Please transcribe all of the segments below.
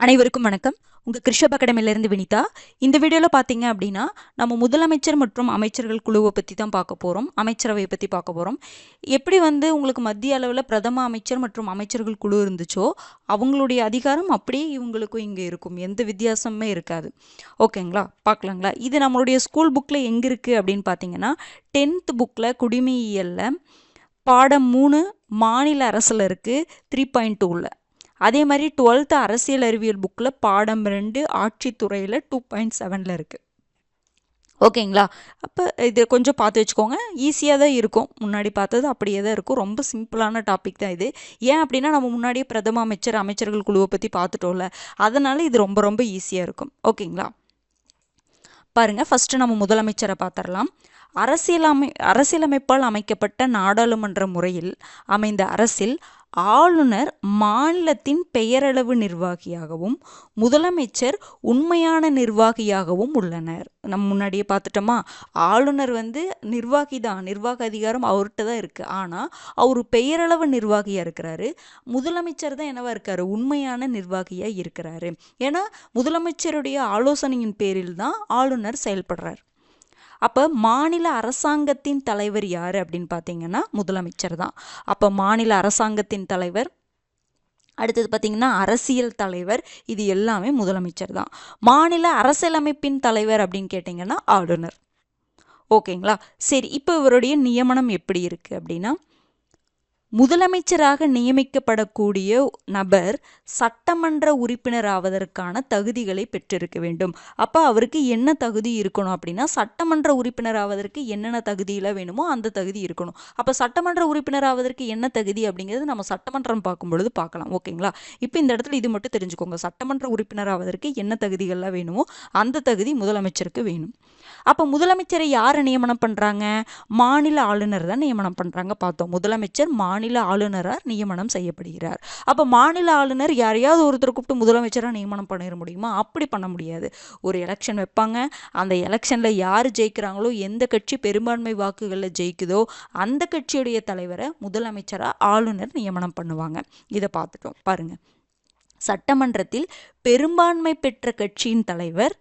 அனைவருக்கும் வணக்கம். உங்கள் கிருஷப் அகாடமியிலேருந்து வினிதா. இந்த வீடியோவில் பார்த்தீங்க அப்படின்னா நம்ம முதலமைச்சர் மற்றும் அமைச்சர்கள் குழுவை பற்றி தான் பார்க்க போகிறோம். அமைச்சரவையை பற்றி பார்க்க போகிறோம். எப்படி உங்களுக்கு மத்திய அளவில் பிரதம அமைச்சர் மற்றும் அமைச்சர்கள் குழு இருந்துச்சோ அவங்களுடைய அதிகாரம் அப்படியே இவங்களுக்கும் இங்கே இருக்கும். எந்த வித்தியாசமுமே இருக்காது. ஓகேங்களா, பார்க்கலாங்களா? இது நம்மளுடைய ஸ்கூல் புக்கில் எங்கே இருக்குது அப்படின்னு பார்த்தீங்கன்னா 10th புக்கில் குடிமையியலில் பாடம் 3 மாநில அரசில் இருக்குது 3.2ல். அதே மாதிரி 12th அரசியல் அறிவியல் புக்கில் பாடம் 2 ஆட்சித்துறையில் 2.7ல் இருக்குது. ஓகேங்களா? அப்போ இது கொஞ்சம் பார்த்து வச்சுக்கோங்க. ஈஸியாக தான் இருக்கும். முன்னாடி பார்த்தது அப்படியே தான் இருக்கும். ரொம்ப சிம்பிளான டாபிக் தான் இது. ஏன் அப்படின்னா நம்ம முன்னாடியே பிரதம அமைச்சர் அமைச்சர்கள் குழுவை பற்றி பார்த்துட்டோம்ல, அதனால் இது ரொம்ப ரொம்ப ஈஸியாக இருக்கும். ஓகேங்களா, பாருங்கள். ஃபஸ்ட்டு நம்ம முதலமைச்சரை பார்த்துடலாம். அரசியலமைப்பால் அமைக்கப்பட்ட நாடாளுமன்ற முறையில் அமைந்த அரசில் ஆளுநர் மாநிலத்தின் பெயரளவு நிர்வாகியாகவும் முதலமைச்சர் உண்மையான நிர்வாகியாகவும் உள்ளனர். நம்ம முன்னாடியே பார்த்துட்டோமா, ஆளுநர் நிர்வாகி தான், நிர்வாக அதிகாரம் அவர்கிட்ட தான் இருக்குது. ஆனால் அவர் பெயரளவு நிர்வாகியாக இருக்கிறாரு. முதலமைச்சர் தான் என்னவா இருக்காரு, உண்மையான நிர்வாகியாக இருக்கிறாரு. ஏன்னா முதலமைச்சருடைய ஆலோசனையின் பேரில் தான் ஆளுநர் செயல்படுறார். அப்போ மாநில அரசாங்கத்தின் தலைவர் யார் அப்படின்னு பார்த்தீங்கன்னா முதலமைச்சர் தான். அப்போ மாநில அரசாங்கத்தின் தலைவர், அடுத்தது பார்த்தீங்கன்னா அரசியல் தலைவர், இது எல்லாமே முதலமைச்சர் தான். மாநில அரசியலமைப்பின் தலைவர் அப்படின்னு கேட்டிங்கன்னா ஆளுநர். ஓகேங்களா, சரி. இப்போ இவருடைய நியமனம் எப்படி இருக்குது அப்படின்னா, முதலமைச்சராக நியமிக்கப்படக்கூடிய நபர் சட்டமன்ற உறுப்பினர் ஆவதற்கான தகுதிகளை பெற்றிருக்க வேண்டும். அப்போ அவருக்கு என்ன தகுதி இருக்கணும் அப்படின்னா, சட்டமன்ற உறுப்பினர் ஆவதற்கு என்னென்ன தகுதியில் வேணுமோ அந்த தகுதி இருக்கணும். அப்போ சட்டமன்ற உறுப்பினர் ஆவதற்கு என்ன தகுதி அப்படிங்கிறது நம்ம சட்டமன்றம் பார்க்கும் பொழுது பார்க்கலாம். ஓகேங்களா, இப்போ இந்த இடத்துல இது மட்டும் தெரிஞ்சுக்கோங்க. சட்டமன்ற உறுப்பினர் ஆவதற்கு என்ன தகுதிகள்லாம் வேணுமோ அந்த தகுதி முதலமைச்சருக்கு வேணும். அப்போ முதலமைச்சரை யார் நியமனம் பண்ணுறாங்க? மாநில ஆளுநர் தான் நியமனம் பண்ணுறாங்க. பார்த்தோம், முதலமைச்சர் மாநில ஆளுநராக நியமனம் செய்யப்படுகிறார். அப்போ மாநில ஆளுநர் யாரையாவது ஒருத்தர் கூப்பிட்டு முதலமைச்சராக நியமனம் பண்ணிட முடியுமா? அப்படி பண்ண முடியாது. ஒரு எலெக்ஷன் வைப்பாங்க. அந்த எலெக்ஷனில் யார் ஜெயிக்கிறாங்களோ, எந்த கட்சி பெரும்பான்மை வாக்குகளில் ஜெயிக்குதோ அந்த கட்சியுடைய தலைவரை முதலமைச்சராக ஆளுநர் நியமனம் பண்ணுவாங்க. இதை பார்த்துட்டோம். பாருங்க, சட்டமன்றத்தில் பெரும்பான்மை பெற்ற கட்சியின் தலைவர்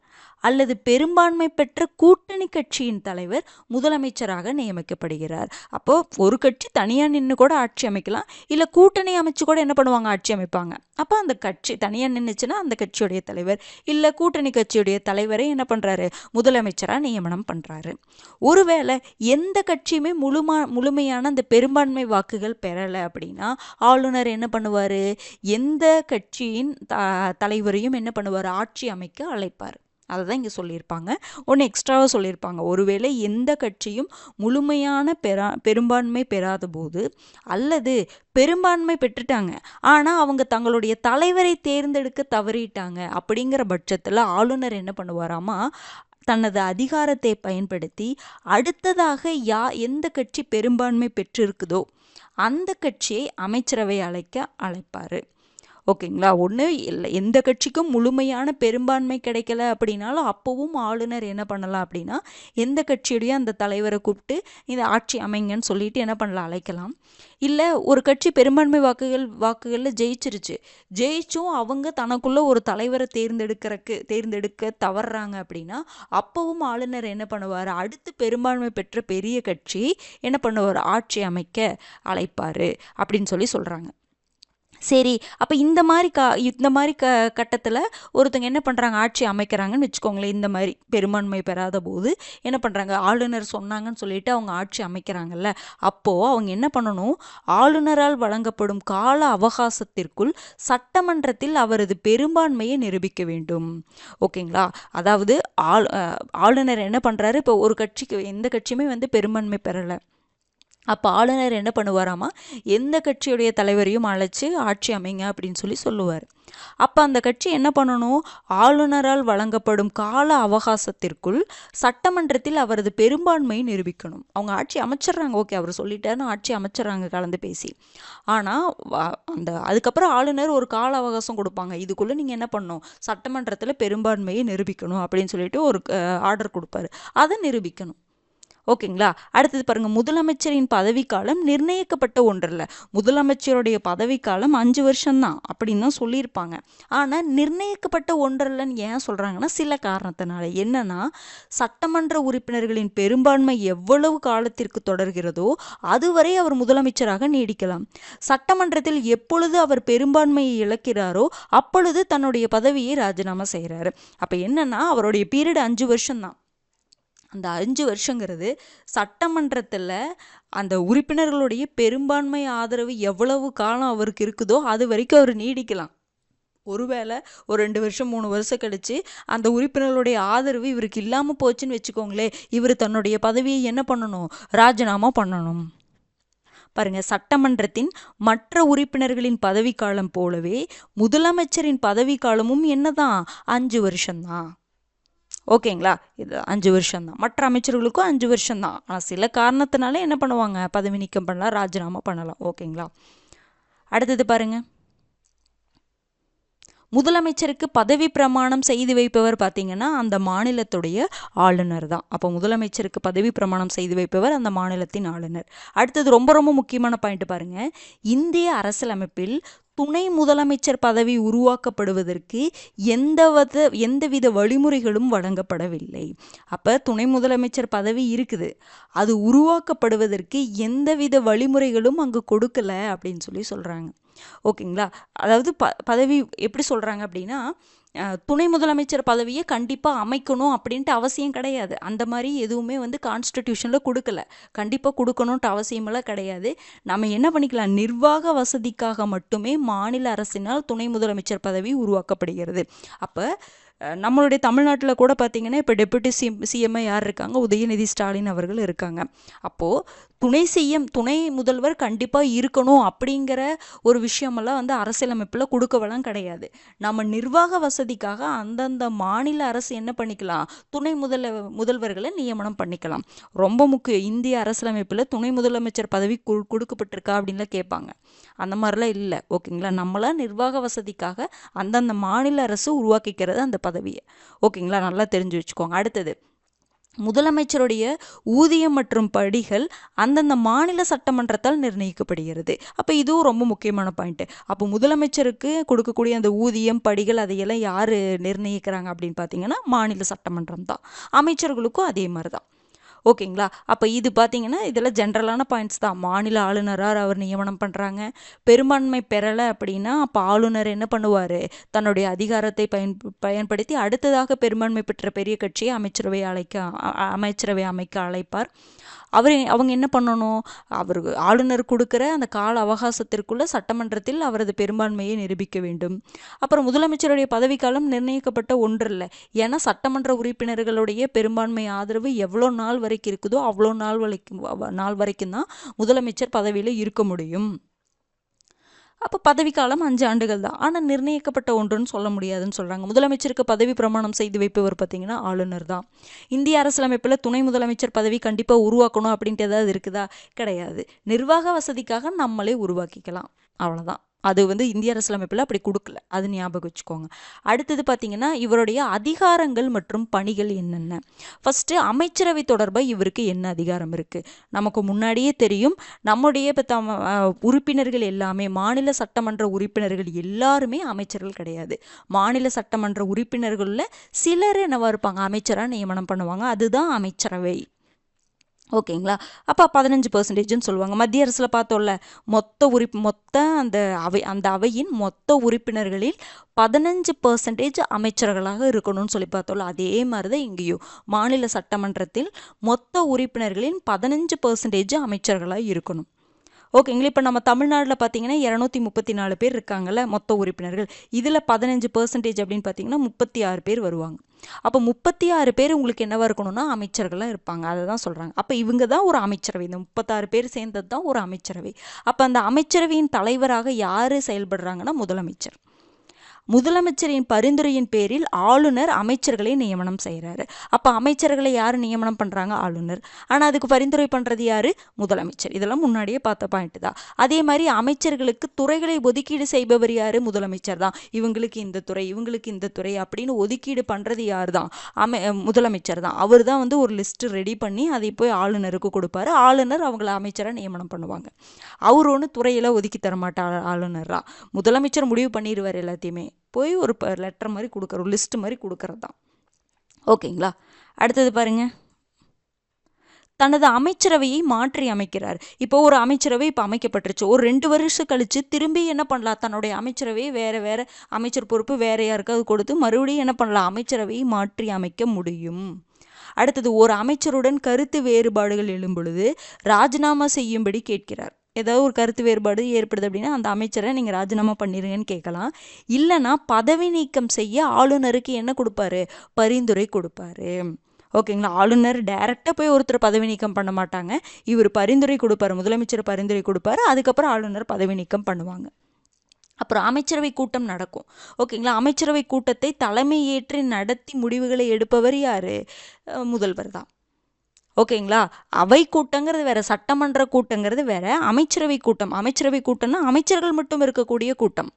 அல்லது பெரும்பான்மை பெற்ற கூட்டணி கட்சியின் தலைவர் முதலமைச்சராக நியமிக்கப்படுகிறார். அப்போ ஒரு கட்சி தனியாக நின்று கூட ஆட்சி அமைக்கலாம், இல்லை கூட்டணி அமைச்சு கூட என்ன பண்ணுவாங்க, ஆட்சி அமைப்பாங்க. அப்போ அந்த கட்சி தனியாக நின்றுச்சுன்னா அந்த கட்சியுடைய தலைவர் இல்லை கூட்டணி கட்சியுடைய தலைவரை என்ன பண்ணுறாரு, முதலமைச்சராக நியமனம் பண்ணுறாரு. ஒருவேளை எந்த கட்சியுமே முழுமையான அந்த பெரும்பான்மை வாக்குகள் பெறலை அப்படின்னா ஆளுநர் என்ன பண்ணுவார், எந்த கட்சியின் தலைவரையும் என்ன பண்ணுவார், ஆட்சி அமைக்க அழைப்பார். அதை தான் இங்கே சொல்லியிருப்பாங்க. ஒன்று எக்ஸ்ட்ராவாக சொல்லியிருப்பாங்க. ஒருவேளை எந்த கட்சியும் முழுமையான பெரும்பான்மை பெறாத போது அல்லது பெரும்பான்மை பெற்றுட்டாங்க ஆனால் அவங்க தங்களுடைய தலைவரை தேர்ந்தெடுக்க தவறிட்டாங்க அப்படிங்கிற பட்சத்தில் ஆளுநர் என்ன பண்ணுவாராமா, தனது அதிகாரத்தை பயன்படுத்தி அடுத்ததாக எந்த கட்சி பெரும்பான்மை பெற்றிருக்குதோ அந்த கட்சியை அமைச்சரவை அழைப்பார். ஓகேங்களா, ஒன்று இல்லை எந்த கட்சிக்கும் முழுமையான பெரும்பான்மை கிடைக்கல அப்படின்னாலும் அப்போவும் ஆளுநர் என்ன பண்ணலாம் அப்படின்னா, எந்த கட்சியுடைய அந்த தலைவரை கூப்பிட்டு இந்த ஆட்சி அமைங்கன்னு சொல்லிட்டு என்ன பண்ணலாம், அழைக்கலாம். இல்லை ஒரு கட்சி பெரும்பான்மை வாக்குகளில் ஜெயிச்சும் அவங்க தனக்குள்ள ஒரு தலைவரை தேர்ந்தெடுக்க தவறுறாங்க அப்படின்னா அப்போவும் ஆளுநர் என்ன பண்ணுவார், அடுத்து பெரும்பான்மை பெற்ற பெரிய கட்சி என்ன பண்ணுவார், ஆட்சி அமைக்க அழைப்பார் அப்படின்னு சொல்கிறாங்க. சரி, அப்போ இந்த மாதிரி கட்டத்தில் ஒருத்தங்க என்ன பண்ணுறாங்க, ஆட்சி அமைக்கிறாங்கன்னு வச்சுக்கோங்களேன். இந்த மாதிரி பெரும்பான்மை பெறாத போது என்ன பண்ணுறாங்க, ஆளுநர் சொன்னாங்கன்னு சொல்லிட்டு அவங்க ஆட்சி அமைக்கிறாங்கல்ல, அப்போது அவங்க என்ன பண்ணணும், ஆளுநரால் வழங்கப்படும் கால அவகாசத்திற்குள் சட்டமன்றத்தில் அவரது பெரும்பான்மையை நிரூபிக்க வேண்டும். ஓகேங்களா, அதாவது ஆளுநர் என்ன பண்ணுறாரு, இப்போ ஒரு கட்சிக்கு எந்த கட்சியுமே பெரும்பான்மை பெறலை. அப்போ ஆளுநர் என்ன பண்ணுவாராமா, எந்த கட்சியுடைய தலைவரையும் அழைச்சி ஆட்சி அமைங்க அப்படின்னு சொல்லுவார். அப்போ அந்த கட்சி என்ன பண்ணணும், ஆளுநரால் வழங்கப்படும் கால அவகாசத்திற்குள் சட்டமன்றத்தில் அவரது பெரும்பான்மையை நிரூபிக்கணும். அவங்க ஆட்சி அமைச்சிட்றாங்க, ஓகே அவர் சொல்லிட்டாருன்னு ஆட்சி அமைச்சிட்றாங்க கலந்து பேசி. ஆனால் அதுக்கப்புறம் ஆளுநர் ஒரு கால அவகாசம் கொடுப்பாங்க, இதுக்குள்ளே நீங்கள் என்ன பண்ணணும், சட்டமன்றத்தில் பெரும்பான்மையை நிரூபிக்கணும் அப்படின்னு சொல்லிட்டு ஒரு ஆர்டர் கொடுப்பாரு. அதை நிரூபிக்கணும். ஓகேங்களா. அடுத்தது பாருங்க, முதலமைச்சரின் பதவிக்காலம் நிர்ணயிக்கப்பட்ட ஒன்றல்ல. முதலமைச்சருடைய பதவிக்காலம் 5 வருஷம்தான் அப்படின்னு தான் சொல்லியிருப்பாங்க. ஆனால் நிர்ணயிக்கப்பட்ட ஒன்றல்லன்னு ஏன் சொல்கிறாங்கன்னா சில காரணத்தினால. என்னன்னா, சட்டமன்ற உறுப்பினர்களின் பெரும்பான்மை எவ்வளவு காலத்திற்கு தொடர்கிறதோ அதுவரை அவர் முதலமைச்சராக நீடிக்கலாம். சட்டமன்றத்தில் எப்பொழுது அவர் பெரும்பான்மையை இழக்கிறாரோ அப்பொழுது தன்னுடைய பதவியை ராஜினாமா செய்கிறாரு. அப்போ என்னன்னா, அவருடைய பீரியட் 5 வருஷம்தான். அந்த 5 வருஷங்கிறது சட்டமன்றத்தில் அந்த உறுப்பினர்களுடைய பெரும்பான்மை ஆதரவு எவ்வளவு காலம் அவருக்கு இருக்குதோ அது வரைக்கும் அவர் நீடிக்கலாம். ஒருவேளை ஒரு 2 வருஷம் 3 வருஷம் கழிச்சு அந்த உறுப்பினர்களுடைய ஆதரவு இவருக்கு இல்லாமல் போச்சுன்னு வச்சுக்கோங்களே, இவர் தன்னுடைய பதவியை என்ன பண்ணணும்? ராஜினாமா பண்ணணும். பாருங்க, சட்டமன்றத்தின் மற்ற உறுப்பினர்களின் பதவிக்காலம் போலவே முதலமைச்சரின் பதவிக்காலமும் என்னதான் 5 வருஷம்தான். ஓகேங்களா. இது 5 வருஷம்தான். மற்ற அமைச்சர்களுக்கும் 5 வருஷம்தான். ஆனால் சில காரணத்தினால என்ன பண்ணுவாங்க? பதவி நீக்கம் பண்ணலாம், ராஜினாமா பண்ணலாம். ஓகேங்களா. அடுத்தது பாருங்க, முதலமைச்சருக்கு பதவி பிரமாணம் செய்து வைப்பவர் பார்த்தீங்கன்னா அந்த மாநிலத்துடைய ஆளுநர் தான். அப்போ முதலமைச்சருக்கு பதவி பிரமாணம் செய்து வைப்பவர் அந்த மாநிலத்தின் ஆளுநர். அடுத்தது ரொம்ப ரொம்ப முக்கியமான பாயிண்ட் பாருங்க, இந்திய அரசியலமைப்பில் துணை முதலமைச்சர் பதவி உருவாக்கப்படுவதற்கு எந்தவித வழிமுறைகளும் வழங்கப்படவில்லை. அப்போ துணை முதலமைச்சர் பதவி இருக்குது, அது உருவாக்கப்படுவதற்கு எந்தவித வழிமுறைகளும் அங்கே கொடுக்கல அப்படின்னு சொல்கிறாங்க. ஓகேங்களா. அதாவது பதவி எப்படி சொல்கிறாங்க அப்படின்னா, துணை முதலமைச்சர் பதவியை கண்டிப்பாக அமைக்கணும் அப்படின்ட்டு அவசியம் கிடையாது. அந்த மாதிரி எதுவுமே கான்ஸ்டிடியூஷனில் கொடுக்கல. கண்டிப்பாக கொடுக்கணுன்ட்டு அவசியமெல்லாம் கிடையாது. நம்ம என்ன பண்ணிக்கலாம், நிர்வாக வசதிக்காக மட்டுமே மாநில அரசினால் துணை முதலமைச்சர் பதவி உருவாக்கப்படுகிறது. அப்போ நம்மளுடைய தமிழ்நாட்டில் கூட பார்த்திங்கன்னா இப்போ டெப்யூட்டி சிஎம்ஐ யார் இருக்காங்க? உதயநிதி ஸ்டாலின் அவர்கள் இருக்காங்க. அப்போது துணை முதல்வர் கண்டிப்பாக இருக்கணும் அப்படிங்கிற ஒரு விஷயமெல்லாம் அரசியலமைப்பில் கொடுக்கவெல்லாம் கிடையாது. நம்ம நிர்வாக வசதிக்காக அந்தந்த மாநில அரசு என்ன பண்ணிக்கலாம், துணை முதல்வர்களை நியமனம் பண்ணிக்கலாம். ரொம்ப முக்கியம், இந்திய அரசியலமைப்பில் துணை முதலமைச்சர் பதவி கொடுக்கப்பட்டிருக்கா அப்படின்லாம் கேட்பாங்க. அந்த மாதிரிலாம் இல்லை. ஓகேங்களா. நம்மளாம் நிர்வாக வசதிக்காக அந்தந்த மாநில அரசு உருவாக்கிக்கிறது அந்த பதவியை. ஓகேங்களா, நல்லா தெரிஞ்சு வச்சுக்கோங்க. அடுத்தது, முதலமைச்சருடைய ஊதியம் மற்றும் படிகள் அந்தந்த மாநில சட்டமன்றத்தால் நிர்ணயிக்கப்படுகிறது. அப்போ இதுவும் ரொம்ப முக்கியமான பாயிண்ட். அப்போ முதலமைச்சருக்கு கொடுக்கக்கூடிய அந்த ஊதியம் படிகள் அதையெல்லாம் யார் நிர்ணயிக்கிறாங்க அப்படின்னு பார்த்தீங்கன்னா மாநில சட்டமன்றம் தான். அமைச்சர்களுக்கும் அதே மாதிரி தான். ஓகேங்களா. அப்போ இது பார்த்தீங்கன்னா இதெல்லாம் ஜென்ரலான பாயிண்ட்ஸ் தான். மாநில ஆளுநராக அவர் நியமனம் பண்ணுறாங்க. பெரும்பான்மை பெறலை அப்படின்னா அப்போ ஆளுநர் என்ன பண்ணுவார், தன்னுடைய அதிகாரத்தை பயன்படுத்தி அடுத்ததாக பெரும்பான்மை பெற்ற பெரிய கட்சியை அமைச்சரவை அமைக்க அழைப்பார். அவங்க என்ன பண்ணணும், ஆளுநர் கொடுக்குற அந்த கால அவகாசத்திற்குள்ள சட்டமன்றத்தில் அவரது பெரும்பான்மையை நிரூபிக்க வேண்டும். அப்புறம் முதலமைச்சருடைய பதவிக்காலம் நிர்ணயிக்கப்பட்ட ஒன்றில்லை. ஏன்னா சட்டமன்ற உறுப்பினர்களுடைய பெரும்பான்மை ஆதரவு எவ்வளோ நாள் வரைக்கும் இருக்குதோ அவ்வளோ நாள் வரைக்கும் தான் முதலமைச்சர் பதவியில் இருக்க முடியும். அப்போ பதவிக்காலம் 5 ஆண்டுகள் தான். ஆனால் நிர்ணயிக்கப்பட்ட ஒன்றுன்னு சொல்ல முடியாதுன்னு சொல்கிறாங்க. முதலமைச்சருக்கு பதவி பிரமாணம் செய்து வைப்பவர் பார்த்தீங்கன்னா ஆளுநர் தான். இந்திய அரசியலமைப்பில் துணை முதலமைச்சர் பதவி கண்டிப்பாக உருவாக்கணும் அப்படின்ட்டு ஏதாவது இருக்குதா? கிடையாது. நிர்வாக வசதிக்காக நம்மளே உருவாக்கிக்கலாம், அவ்வளோதான். அது இந்திய அரசியலமைப்பில் அப்படி கொடுக்கல, அது ஞாபகம் வச்சுக்கோங்க. அடுத்தது பார்த்தீங்கன்னா இவருடைய அதிகாரங்கள் மற்றும் பணிகள் என்னென்ன. ஃபஸ்ட்டு அமைச்சரவை தொடர்பாக இவருக்கு என்ன அதிகாரம் இருக்குது? நமக்கு முன்னாடியே தெரியும், நம்முடைய இப்போ உறுப்பினர்கள் எல்லாமே மாநில சட்டமன்ற உறுப்பினர்கள் எல்லாருமே அமைச்சர்கள் கிடையாது. மாநில சட்டமன்ற உறுப்பினர்களில் சிலர் என்னவா இருப்பாங்க, அமைச்சராக நியமனம் பண்ணுவாங்க. அதுதான் அமைச்சரவை. ஓகேங்களா. அப்போ 15% சொல்லுவாங்க. மத்திய அரசில் பார்த்தோம்ல, மொத்த அந்த அவையின் மொத்த உறுப்பினர்களில் 15% அமைச்சர்களாக இருக்கணும்னு சொல்லி பார்த்தோம்ல, அதே மாதிரி தான் இங்கேயும் மாநில சட்டமன்றத்தில் மொத்த உறுப்பினர்களின் 15% அமைச்சர்களாக இருக்கணும். ஓகேங்களா. இப்போ நம்ம தமிழ்நாட்டில் பார்த்தீங்கன்னா 234 பேர் இருக்காங்கல்ல மொத்த உறுப்பினர்கள். இதில் 15% அப்படின்னு பார்த்தீங்கன்னா 36 பேர் வருவாங்க. அப்போ 36 பேர் உங்களுக்கு என்னவா இருக்கணும்னா அமைச்சர்களாக இருப்பாங்க. அதை தான் சொல்கிறாங்க. அப்போ இவங்க தான் ஒரு அமைச்சரவை. இந்த 36 பேர் சேர்ந்தது தான் ஒரு அமைச்சரவை. அப்போ அந்த அமைச்சரவையின் தலைவராக யார் செயல்படுறாங்கன்னா முதலமைச்சர். முதலமைச்சரின் பரிந்துரையின் பேரில் ஆளுநர் அமைச்சர்களை நியமனம் செய்கிறாரு. அப்போ அமைச்சர்களை யார் நியமனம் பண்ணுறாங்க? ஆளுநர். ஆனால் அதுக்கு பரிந்துரை பண்ணுறது யார்? முதலமைச்சர். இதெல்லாம் முன்னாடியே பார்த்த பாயிண்ட் தான். அதே மாதிரி அமைச்சர்களுக்கு துறைகளை ஒதுக்கீடு செய்பவர் யார்? முதலமைச்சர் தான். இவங்களுக்கு இந்த துறை, இவங்களுக்கு இந்த துறை அப்படின்னு ஒதுக்கீடு பண்ணுறது யார் தான்? முதலமைச்சர் தான். அவர் தான் வந்து ஒரு லிஸ்ட் ரெடி பண்ணி அதை போய் ஆளுநருக்கு கொடுப்பாரு. ஆளுநர் அவங்கள அமைச்சராக நியமனம் பண்ணுவாங்க. அவர் ஒன்று துறையில் ஒதுக்கி தரமாட்டார் ஆளுநரா. முதலமைச்சர் முடிவு பண்ணிடுவார் எல்லாத்தையுமே. போய் ஒரு லெட்டர் மாதிரி கொடுக்குற, ஒரு லிஸ்ட் மாதிரி கொடுக்கறது தான். ஓகேங்களா? அடுத்தது பாருங்க, தனது அமைச்சரவையை மாற்றி அமைக்கிறார். இப்போ ஒரு அமைச்சரவை இப்போ அமைக்கப்பட்டுருச்சு. ஒரு 2 வருஷம் கழிச்சு திரும்பி என்ன பண்ணலாம்? தன்னுடைய அமைச்சரவையை வேற அமைச்சர் பொறுப்பு வேற யாருக்காவது கொடுத்து மறுபடியும் என்ன பண்ணலாம்? அமைச்சரவையை மாற்றி அமைக்க முடியும். அடுத்தது, ஒரு அமைச்சருடன் கருத்து வேறுபாடுகள் எழும் பொழுது ராஜினாமா செய்யும்படி கேட்கிறார். ஏதாவது ஒரு கருத்து வேறுபாடு ஏற்படுது அப்படின்னா அந்த அமைச்சரை நீங்கள் ராஜினாமா பண்ணிடுங்கன்னு கேட்கலாம். இல்லைன்னா பதவி நீக்கம் செய்ய ஆளுநருக்கு என்ன கொடுப்பாரு? பரிந்துரை கொடுப்பாரு. ஓகேங்களா? ஆளுநர் டைரெக்டாக போய் ஒருத்தர் பதவி நீக்கம் பண்ண மாட்டாங்க. இவர் பரிந்துரை கொடுப்பாரு, முதலமைச்சர் பரிந்துரை கொடுப்பாரு. அதுக்கப்புறம் ஆளுநர் பதவி நீக்கம் பண்ணுவாங்க. அப்புறம் அமைச்சரவை கூட்டம் நடக்கும். ஓகேங்களா? அமைச்சரவை கூட்டத்தை தலைமை ஏற்றி நடத்தி முடிவுகளை எடுப்பவர் யார்? முதல்வர் தான். ஓகேங்களா? அவை கூட்டங்கிறது வேற, சட்டமன்ற கூட்டங்கிறது வேற. அமைச்சரவை கூட்டம்னா அமைச்சர்கள் மட்டும் இருக்கக்கூடிய கூட்டம்.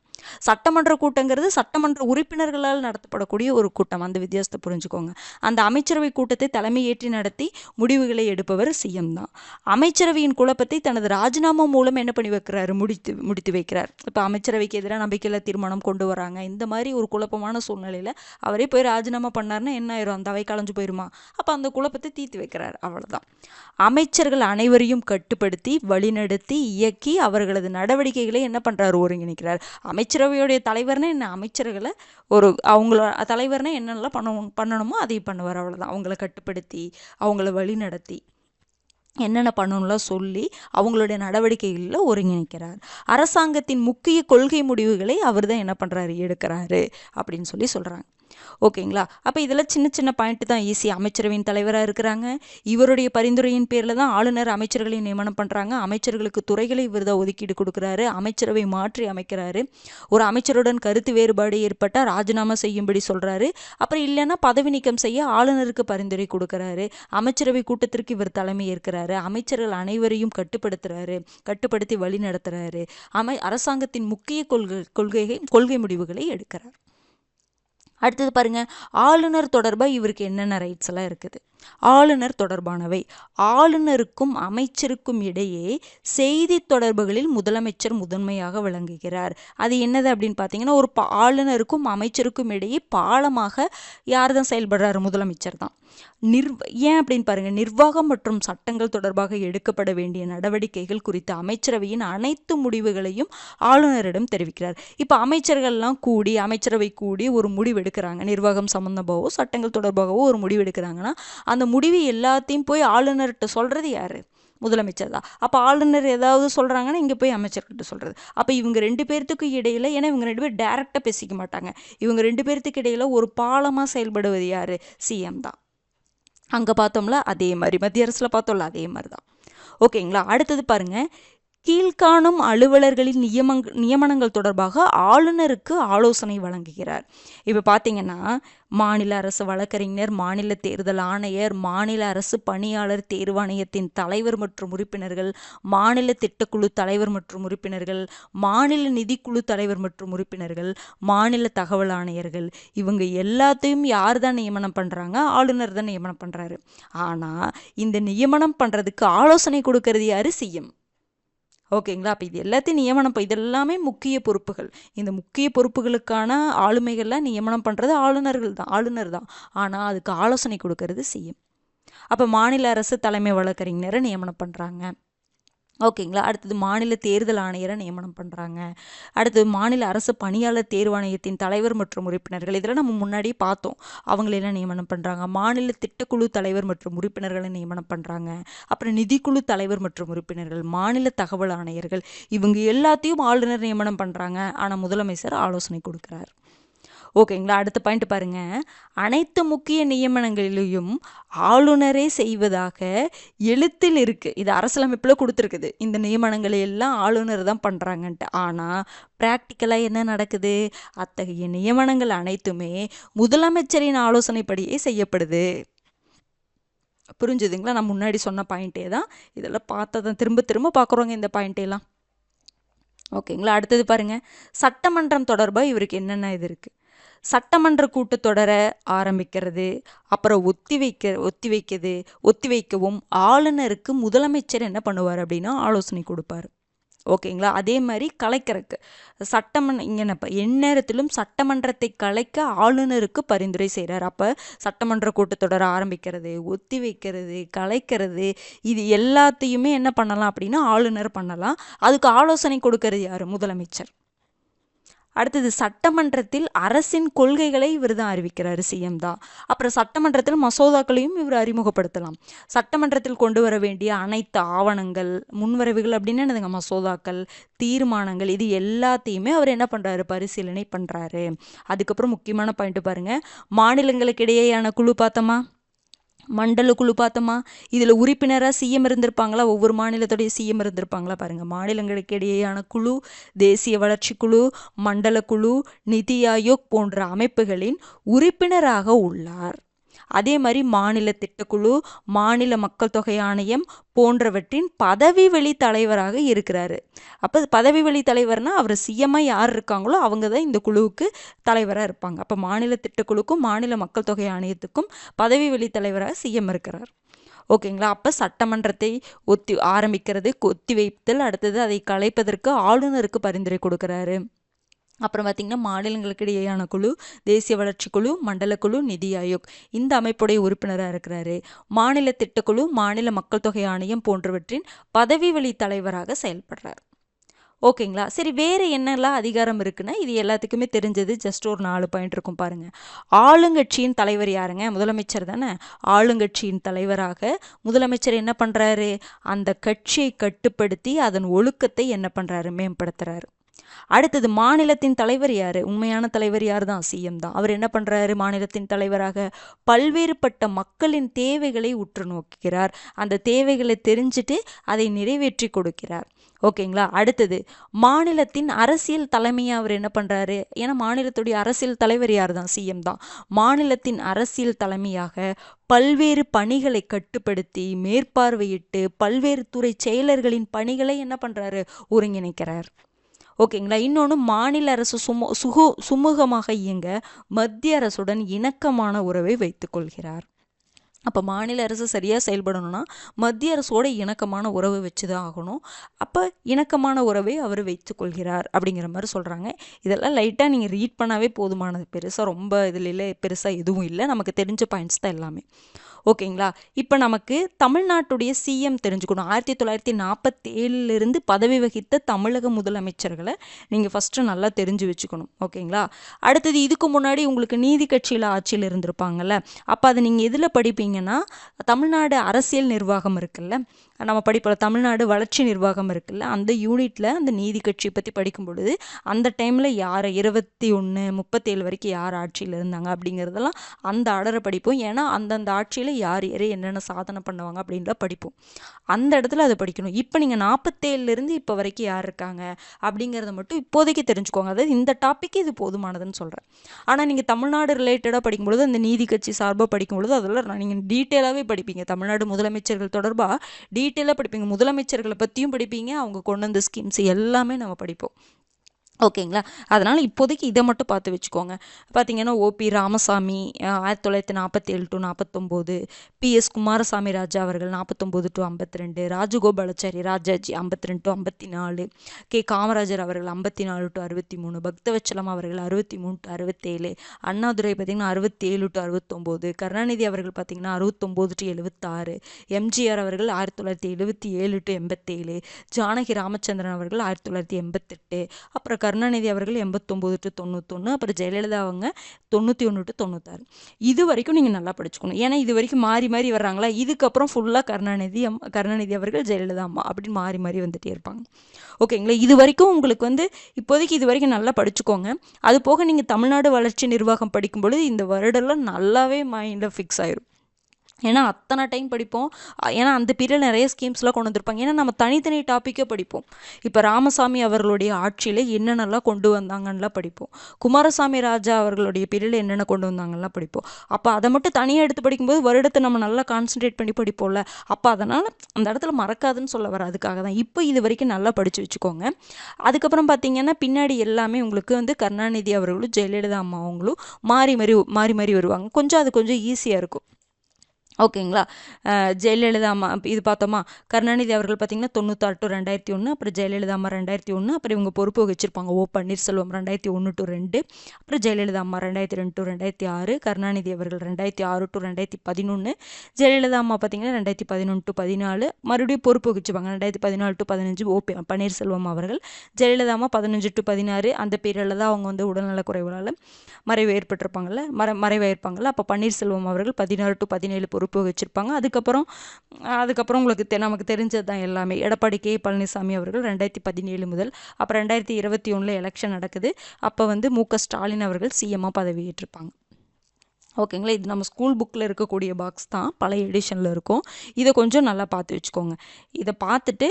சட்டமன்ற கூட்டங்கிறது சட்டமன்ற உறுப்பினர்களால் நடத்தப்படக்கூடிய ஒரு கூட்டம். அந்த வித்தியாசத்தை புரிஞ்சுக்கோங்க. அந்த அமைச்சரவை கூட்டத்தை தலைமை ஏற்றி நடத்தி முடிவுகளை எடுப்பவர் சிஎம் தான். அமைச்சரவையின் குழப்பத்தை தனது ராஜினாமா மூலம் என்ன பண்ணி வைக்கிறாரு? முடித்து வைக்கிறார். இப்போ அமைச்சரவைக்கு எதிராக நம்பிக்கையில்லா தீர்மானம் கொண்டு வராங்க. இந்த மாதிரி ஒரு குழப்பமான சூழ்நிலையில் அவரே போய் ராஜினாமா பண்ணார்னா என்ன ஆயிரும்? அந்த அவை கலைஞ்சு போயிருமா? அப்போ அந்த குழப்பத்தை தீர்த்து வைக்கிறார். அவ்வளவுதான். அமைச்சர்கள் அனைவரையும் கட்டுப்படுத்தி வழிநடத்தி இயக்கி அவர்களது நடவடிக்கைகளை என்ன பண்றாரு? ஒருங்கிணைக்கிறார். அமைச்சரவையுடைய தலைவர்னா என்ன? அமைச்சர்களை அவங்கள தலைவர்னா என்னெல்லாம் பண்ணணுமோ அதை பண்ணுவார். அவ்வளவுதான். அவங்கள கட்டுப்படுத்தி அவங்கள வழிநடத்தி என்னென்ன பண்ணணும்லாம் சொல்லி அவங்களுடைய நடவடிக்கைகளில் ஒருங்கிணைக்கிறார். அரசாங்கத்தின் முக்கிய கொள்கை முடிவுகளை அவர் தான் என்ன பண்ணுறாரு? எடுக்கிறாரு அப்படின்னு சொல்கிறாங்க. ஓகேங்களா? அப்போ இதில் சின்ன சின்ன பாயிண்ட் தான் ஈஸி. அமைச்சரவையின் தலைவராக இருக்கிறாங்க. இவருடைய பரிந்துரையின் பேரில் தான் ஆளுநர் அமைச்சர்களை நியமனம் பண்ணுறாங்க. அமைச்சர்களுக்கு துறைகளை இவர் தான் ஒதுக்கீடு கொடுக்குறாரு. அமைச்சரவை மாற்றி அமைக்கிறாரு. ஒரு அமைச்சருடன் கருத்து வேறுபாடு ஏற்பட்டால் ராஜினாமா செய்யும்படி சொல்கிறாரு. அப்புறம் இல்லைன்னா பதவி நீக்கம் செய்ய ஆளுநருக்கு பரிந்துரை கொடுக்குறாரு. அமைச்சரவை கூட்டத்திற்கு இவர் தலைமை ஏற்கிறாரு. அமைச்சர்கள் அனைவரையும் கட்டுப்படுத்தி வழி நடத்துகிறாரு. அரசாங்கத்தின் முக்கிய கொள்கை முடிவுகளை எடுக்கிறார். அடுத்தது பாருங்க, ஆளுநர் தொடர்பாக இவருக்கு என்னென்ன ரைட்ஸ் எல்லாம் இருக்குது. ஆளுநர் தொடர்பானவை: ஆளுநருக்கும் அமைச்சருக்கும் இடையே செய்தி தொடர்புகளில் முதலமைச்சர் முதன்மையாக விளங்குகிறார். அது என்னது அப்படின்னு பார்த்தீங்கன்னா, ஒரு ஆளுநருக்கும் அமைச்சருக்கும் இடையே பாலமாக யார் தான் செயல்படுறாரு? முதலமைச்சர் தான். ஏன் அப்படின்னு பாருங்க, நிர்வாகம் மற்றும் சட்டங்கள் தொடர்பாக எடுக்கப்பட வேண்டிய நடவடிக்கைகள் குறித்த அமைச்சரவையின் அனைத்து முடிவுகளையும் ஆளுநரிடம் தெரிவிக்கிறார். இப்போ அமைச்சரவை கூடி ஒரு முடிவு எடுக்கிறாங்க. நிர்வாகம் சம்பந்தமாகவோ சட்டங்கள் தொடர்பாகவோ ஒரு முடிவு எடுக்கிறாங்கன்னா அந்த முடிவு எல்லாத்தையும் போய் ஆளுநர்கிட்ட சொல்றது யாரு? முதலமைச்சர் தான். அப்போ ஆளுநர் ஏதாவது சொல்கிறாங்கன்னா இங்கே போய் அமைச்சர்கிட்ட சொல்கிறது. அப்போ இவங்க 2 பேர்த்துக்கு இடையில, ஏன்னா இவங்க 2 பேர் டைரெக்டாக பேசிக்க மாட்டாங்க, இவங்க 2 பேர்த்துக்கு இடையில ஒரு பாலமாக செயல்படுவது யார்? சிஎம் தான். அங்கே பார்த்தோம்ல அதே மாதிரி, மத்திய அரசில் பார்த்தோம்ல அதே மாதிரி தான். ஓகேங்களா? அடுத்தது பாருங்க, கீழ்காணும் அலுவலர்களின் நியமனங்கள் தொடர்பாக ஆளுநருக்கு ஆலோசனை வழங்குகிறார். இப்போ பார்த்தீங்கன்னா, மாநில அரசு வழக்கறிஞர், மாநில தேர்தல் ஆணையர், மாநில அரசு பணியாளர் தேர்வாணையத்தின் தலைவர் மற்றும் உறுப்பினர்கள், மாநில திட்டக்குழு தலைவர் மற்றும் உறுப்பினர்கள், மாநில நிதிக்குழு தலைவர் மற்றும் உறுப்பினர்கள், மாநில தகவல் ஆணையர்கள், இவங்க எல்லாத்தையும் யார் தான் நியமனம் பண்ணுறாங்க? ஆளுநர் தான் நியமனம் பண்ணுறாரு. ஆனால் இந்த நியமனம் பண்ணுறதுக்கு ஆலோசனை கொடுக்கறது யார்? சிஎம். ஓகேங்களா? அப்போ இது எல்லாத்தையும் நியமனம், இதெல்லாமே முக்கிய பொறுப்புகள். இந்த முக்கிய பொறுப்புகளுக்கான ஆளுமைகள்லாம் நியமனம் பண்ணுறது ஆளுநர் தான். ஆனால் அதுக்கு ஆலோசனை கொடுக்கறது சிஎம். அப்போ மாநில அரசு தலைமை வழக்கறிஞரை நியமனம் பண்ணுறாங்க. ஓகேங்களா? அடுத்தது மாநில தேர்தல் ஆணையரை நியமனம் பண்ணுறாங்க. அடுத்தது மாநில அரசு பணியாளர் தேர்வாணையத்தின் தலைவர் மற்றும் உறுப்பினர்கள், இதெல்லாம் நம்ம முன்னாடியே பார்த்தோம். அவங்களெல்லாம் நியமனம் பண்ணுறாங்க. மாநில திட்டக்குழு தலைவர் மற்றும் உறுப்பினர்களை நியமனம் பண்ணுறாங்க. அப்புறம் நிதிக்குழு தலைவர் மற்றும் உறுப்பினர்கள், மாநில தகவல் ஆணையர்கள், இவங்க எல்லாத்தையும் ஆளுநர் நியமனம் பண்ணுறாங்க. ஆனால் முதலமைச்சர் ஆலோசனை கொடுக்குறார். ஓகேங்களா. அடுத்த பாயிண்ட் பாருங்க. அனைத்து முக்கிய நியமனங்களிலும் ஆளுநரே செய்வதாக எழுத்தில் இருக்கு. இது அரசியலமைப்புல கொடுத்துருக்குது. இந்த நியமனங்களை எல்லாம் ஆளுநர் தான் பண்றாங்கன்ட்டு. ஆனா பிராக்டிக்கலா என்ன நடக்குது? அத்தகைய நியமனங்கள் அனைத்துமே முதலமைச்சரின் ஆலோசனைப்படியே செய்யப்படுது. புரிஞ்சுதுங்களா? நான் முன்னாடி சொன்ன பாயிண்டே தான். இதெல்லாம் பார்த்ததான் திரும்ப திரும்ப பார்க்குறோங்க இந்த பாயிண்டெல்லாம். ஓகேங்களா. அடுத்தது பாருங்க. சட்டமன்றம் தொடர்பாக இவருக்கு என்னென்ன இது இருக்குது. சட்டமன்ற கூட்டத்தொடரை ஆரம்பிக்கிறது, அப்புறம் ஒத்தி வைக்கவும் ஆளுநருக்கு முதலமைச்சர் என்ன பண்ணுவார் அப்படின்னா ஆலோசனை கொடுப்பார். ஓகேங்களா. அதே மாதிரி கலைக்கிறதுக்கு இங்கே எந்நேரத்திலும் சட்டமன்றத்தை கலைக்க ஆளுநருக்கு பரிந்துரை செய்கிறார். அப்போ சட்டமன்ற கூட்டத்தொடர் ஆரம்பிக்கிறது, ஒத்தி வைக்கிறது, கலைக்கிறது, இது எல்லாத்தையுமே என்ன பண்ணலாம் அப்படின்னா ஆளுநர் பண்ணலாம். அதுக்கு ஆலோசனை கொடுக்கறது யார்? முதலமைச்சர். அடுத்தது சட்டமன்றத்தில் அரசின் கொள்கைகளை இவர் தான் அறிவிக்கிறார், சிஎம் தான். அப்புறம் சட்டமன்றத்தில் மசோதாக்களையும் இவர் அறிமுகப்படுத்தலாம். சட்டமன்றத்தில் கொண்டு வர வேண்டிய அனைத்து ஆவணங்கள், முன்வரவுகள் அப்படின்னு என்னதுங்க, மசோதாக்கள், தீர்மானங்கள், இது எல்லாத்தையுமே அவர் என்ன பண்ணுறாரு? பரிசீலனை பண்ணுறாரு. அதுக்கப்புறம் முக்கியமான பாயிண்ட் பாருங்க. மாநிலங்களுக்கு இடையேயான குழு பார்த்தோமா, மண்டல குழு பார்த்தோமா, இதில் உறுப்பினராக சிஎம் இருந்திருப்பாங்களா? ஒவ்வொரு மாநிலத்துடைய சிஎம் இருந்திருப்பாங்களா? பாருங்கள். மாநிலங்களுக்கு இடையேயான குழு, தேசிய வளர்ச்சி குழு, மண்டல குழு, நிதி ஆயோக் போன்ற அமைப்புகளின் உறுப்பினராக உள்ளார். அதே மாதிரி மாநில திட்டக்குழு, மாநில மக்கள் தொகை ஆணையம் போன்றவற்றின் பதவி வழி தலைவராக இருக்கிறாரு. அப்போ பதவி வழி தலைவர்னா அவர் சிஎம்ஐ யார் இருக்காங்களோ அவங்க தான் இந்த குழுவுக்கு தலைவராக இருப்பாங்க. அப்போ மாநில திட்டக்குழுக்கும் மாநில மக்கள் தொகை ஆணையத்துக்கும் பதவி வழி தலைவராக சிஎம் இருக்கிறார். ஓகேங்களா. அப்போ சட்டமன்றத்தை ஆரம்பிக்கிறது, ஒத்தி வைத்தல், அடுத்தது அதை கலைப்பதற்கு ஆளுநருக்கு பரிந்துரை கொடுக்குறாரு. அப்புறம் பார்த்திங்கன்னா மாநிலங்களுக்கு இடையேயான குழு, தேசிய வளர்ச்சி குழு, மண்டல குழு, நிதி ஆயோக் இந்த அமைப்புடைய உறுப்பினராக இருக்கிறாரு. மாநில திட்டக்குழு, மாநில மக்கள் தொகை ஆணையம் போன்றவற்றின் பதவி வழி தலைவராக செயல்படுறார். ஓகேங்களா. சரி, வேறு என்னெல்லாம் அதிகாரம் இருக்குன்னா இது எல்லாத்துக்குமே தெரிஞ்சது. ஜஸ்ட் ஒரு 4 பாயிண்ட் இருக்கும் பாருங்க. ஆளுங்கட்சியின் தலைவர் யாருங்க? முதலமைச்சர் தானே. ஆளுங்கட்சியின் தலைவராக முதலமைச்சர் என்ன பண்ணுறாரு? அந்த கட்சியை கட்டுப்படுத்தி அதன் ஒழுக்கத்தை என்ன பண்ணுறாரு? மேம்படுத்துறாரு. அடுத்தது மாநிலத்தின் தலைவர் யார்? உண்மையான தலைவர் யார் தான்? சிஎம் தான். அவர் என்ன பண்ணுறாரு? மாநிலத்தின் தலைவராக பல்வேறுபட்ட மக்களின் தேவைகளை உற்று நோக்குகிறார். அந்த தேவைகளை தெரிஞ்சுட்டு அதை நிறைவேற்றி கொடுக்கிறார். ஓகேங்களா. அடுத்தது மாநிலத்தின் அரசியல் தலைமையை அவர் என்ன பண்ணுறாரு? ஏன்னா மாநிலத்துடைய அரசியல் தலைவர் யார் தான்? சிஎம் தான். மாநிலத்தின் அரசியல் தலைமையாக பல்வேறு பணிகளை கட்டுப்படுத்தி மேற்பார்வையிட்டு பல்வேறு துறை செயலர்களின் பணிகளை என்ன பண்ணுறாரு? ஒருங்கிணைக்கிறார். ஓகேங்களா. இன்னொன்று, மாநில அரசு சுமூகமாக இயங்க மத்திய அரசுடன் இணக்கமான உறவை வைத்துக்கொள்கிறார். அப்போ மாநில அரசு சரியாக செயல்படணும்னா மத்திய அரசோட இணக்கமான உறவு வச்சு தான் ஆகணும். அப்போ இணக்கமான உறவை அவர் வைத்துக்கொள்கிறார் அப்படிங்கிற மாதிரி சொல்கிறாங்க. இதெல்லாம் லைட்டாக நீங்கள் ரீட் பண்ணாவே போதுமானது. பெருசாக ரொம்ப இதில் பெருசாக எதுவும் இல்லை. நமக்கு தெரிஞ்ச பாயிண்ட்ஸ் தான் எல்லாமே. ஓகேங்களா. இப்போ நமக்கு தமிழ்நாட்டுடைய சிஎம் தெரிஞ்சுக்கணும். 1947 பதவி வகித்த தமிழக முதலமைச்சர்களை நீங்கள் ஃபஸ்ட்டு நல்லா தெரிஞ்சு வச்சுக்கணும். ஓகேங்களா. அடுத்தது இதுக்கு முன்னாடி உங்களுக்கு நீதி கட்சியில் ஆட்சியில் இருந்திருப்பாங்கல்ல, அப்போ அதை நீங்கள் எதில் படிப்பீங்கன்னா தமிழ்நாடு அரசியல் நிர்வாகம் இருக்குல்ல, நம்ம படிப்போம் தமிழ்நாடு வளர்ச்சி நிர்வாகம் இருக்குல்ல, அந்த யூனிட்டில் அந்த நீதி கட்சியை பற்றி படிக்கும் பொழுது அந்த டைமில் யார் 21, 37 வரைக்கும் யார் ஆட்சியில் இருந்தாங்க அப்படிங்கிறதெல்லாம் அந்த ஆர்டரை படிப்போம். ஏன்னா அந்தந்த ஆட்சியில் யார் யார் என்னென்ன சாதனை பண்ணுவாங்க அப்படின்ற படிப்போம். அந்த இடத்துல அதை படிக்கணும். இப்போ நீங்கள் 47 இப்போ வரைக்கும் யார் இருக்காங்க அப்படிங்கிறத மட்டும் இப்போதைக்கு தெரிஞ்சுக்கோங்க. அதாவது இந்த டாப்பிக்கு இது போதுமானதுன்னு சொல்கிறேன். ஆனால் நீங்கள் தமிழ்நாடு ரிலேட்டடாக படிக்கும்பொழுது அந்த நீதி கட்சி சார்பாக படிக்கும்பொழுது அதெல்லாம் நீங்கள் டீட்டெயிலாகவே படிப்பீங்க. தமிழ்நாடு முதலமைச்சர்கள் தொடர்பாக டீட்டெயிலாக படிப்பீங்க. முதலமைச்சர்களை பற்றியும் படிப்பீங்க, அவங்க கொண்டு வந்த ஸ்கீம்ஸ் எல்லாமே நம்ம படிப்போம். ஓகேங்களா. அதனால் இப்போதைக்கு இதை மட்டும் பார்த்து வச்சுக்கோங்க. பார்த்தீங்கன்னா OP Ramasamy 1947 to 49, PS Kumarasamy Raja அவர்கள் 49 to 52, Rajagopalachari Rajaji 52 to 54, K Kamarajar அவர்கள் 54 to 63, பக்தவச்சலம் அவர்கள் 63 to 67, அண்ணாதுரை பார்த்திங்கன்னா 67 to 69, கருணாநிதி அவர்கள் பார்த்திங்கன்னா 69 to 76, எம்ஜிஆர் அவர்கள் 1977 to 87, ஜானகி ராமச்சந்திரன் அவர்கள் 1988, அப்புறம் கருணாநிதி அவர்கள் 89 to 91, அப்புறம் ஜெயலலிதா அவங்க 91 to 96. இது வரைக்கும் நீங்கள் நல்லா படிச்சுக்கணும். ஏன்னா இது வரைக்கும் மாறி மாறி வர்றாங்களா, இதுக்கப்புறம் ஃபுல்லாக கருணாநிதி அவர்கள் ஜெயலலிதா அம்மா அப்படின்னு மாறி மாறி வந்துட்டே இருப்பாங்க. ஓகேங்களா, இது வரைக்கும் உங்களுக்கு வந்து இப்போதைக்கு இது வரைக்கும் நல்லா படிச்சுக்கோங்க. அது போக நீங்கள் தமிழ்நாடு வளர்ச்சி நிர்வாகம் படிக்கும்பொழுது இந்த வருடம்லாம் நல்லாவே மைண்டில் ஃபிக்ஸ் ஆயிரும். ஏன்னா அத்தனை டைம் படிப்போம். ஏன்னா அந்த பீரியட் நிறைய ஸ்கீம்ஸ்லாம் கொண்டு வந்திருப்பாங்க. ஏன்னா நம்ம தனித்தனி டாப்பிக்கே படிப்போம். இப்போ ராமசாமி அவர்களுடைய ஆட்சியில் என்னென்னலாம் கொண்டு வந்தாங்கன்னெலாம் படிப்போம். குமாரசாமி ராஜா அவர்களுடைய பீரியடில் என்னென்ன கொண்டு வந்தாங்கலாம் படிப்போம். அப்போ அதை மட்டும் தனியாக எடுத்து படிக்கும்போது வருடத்தை நம்ம நல்லா கான்சன்ட்ரேட் பண்ணி படிப்போம்ல. அப்போ அதனால் அந்த இடத்துல மறக்காதுன்னு சொல்ல வர, அதுக்காக தான். இப்போ இது வரைக்கும் நல்லா படித்து வச்சுக்கோங்க. அதுக்கப்புறம் பார்த்தீங்கன்னா பின்னாடி எல்லாமே உங்களுக்கு வந்து கருணாநிதி அவர்களும் ஜெயலலிதா அம்மா அவங்களும் மாறி மாறி வருவாங்க. கொஞ்சம் அது கொஞ்சம் ஈஸியாக இருக்கும். ஓகேங்களா, ஜெயலலிதா அம்மா இது பார்த்தோமா, கருணாநிதி அவர்கள் பார்த்திங்கன்னா 96 to 2001, அப்புறம் ஜெயலலிதா அம்மா 2001, அப்புறம் இவங்க பொறுப்பு வகிச்சிருப்பாங்க ஓ பன்னீர்செல்வம் 2001 to 2, அப்புறம் ஜெயலலிதா அம்மா 2002 to 2006, கருணாநிதி அவர்கள் 2006 to 2011, ஜெயலலிதா அம்மா பார்த்திங்கன்னா 2011 to 14 மறுபடியும் பொறுப்பு வகிச்சுப்பாங்க. 2014 to 15 ஓ பன்னீர்செல்வம் அவர்கள். ஜெயலலிதா அம்மா 15 to 16, அந்த பீரியடில் தான் அவங்க வந்து உடல்நலக்குறைவுனால மறைவு ஏற்பட்டிருப்பாங்கல்ல. அப்போ பன்னீர்செல்வம் அவர்கள் 16 to 17 பொறுப்பு வச்சிருப்பாங்க. அதுக்கப்புறம் உங்களுக்கு நமக்கு தெரிஞ்சது தான் எல்லாமே. எடப்பாடி கே பழனிசாமி அவர்கள் 2017 முதல், அப்போ 2021 எலெக்ஷன் நடக்குது. அப்போ வந்து மு.க. ஸ்டாலின் அவர்கள் சிஎம்மாக பதவியேற்றிருப்பாங்க. ஓகேங்களா, இது நம்ம ஸ்கூல் புக்கில் இருக்கக்கூடிய பாக்ஸ் தான், பழைய எடிஷனில் இருக்கும். இதை கொஞ்சம் நல்லா பார்த்து வச்சுக்கோங்க. இதை பார்த்துட்டு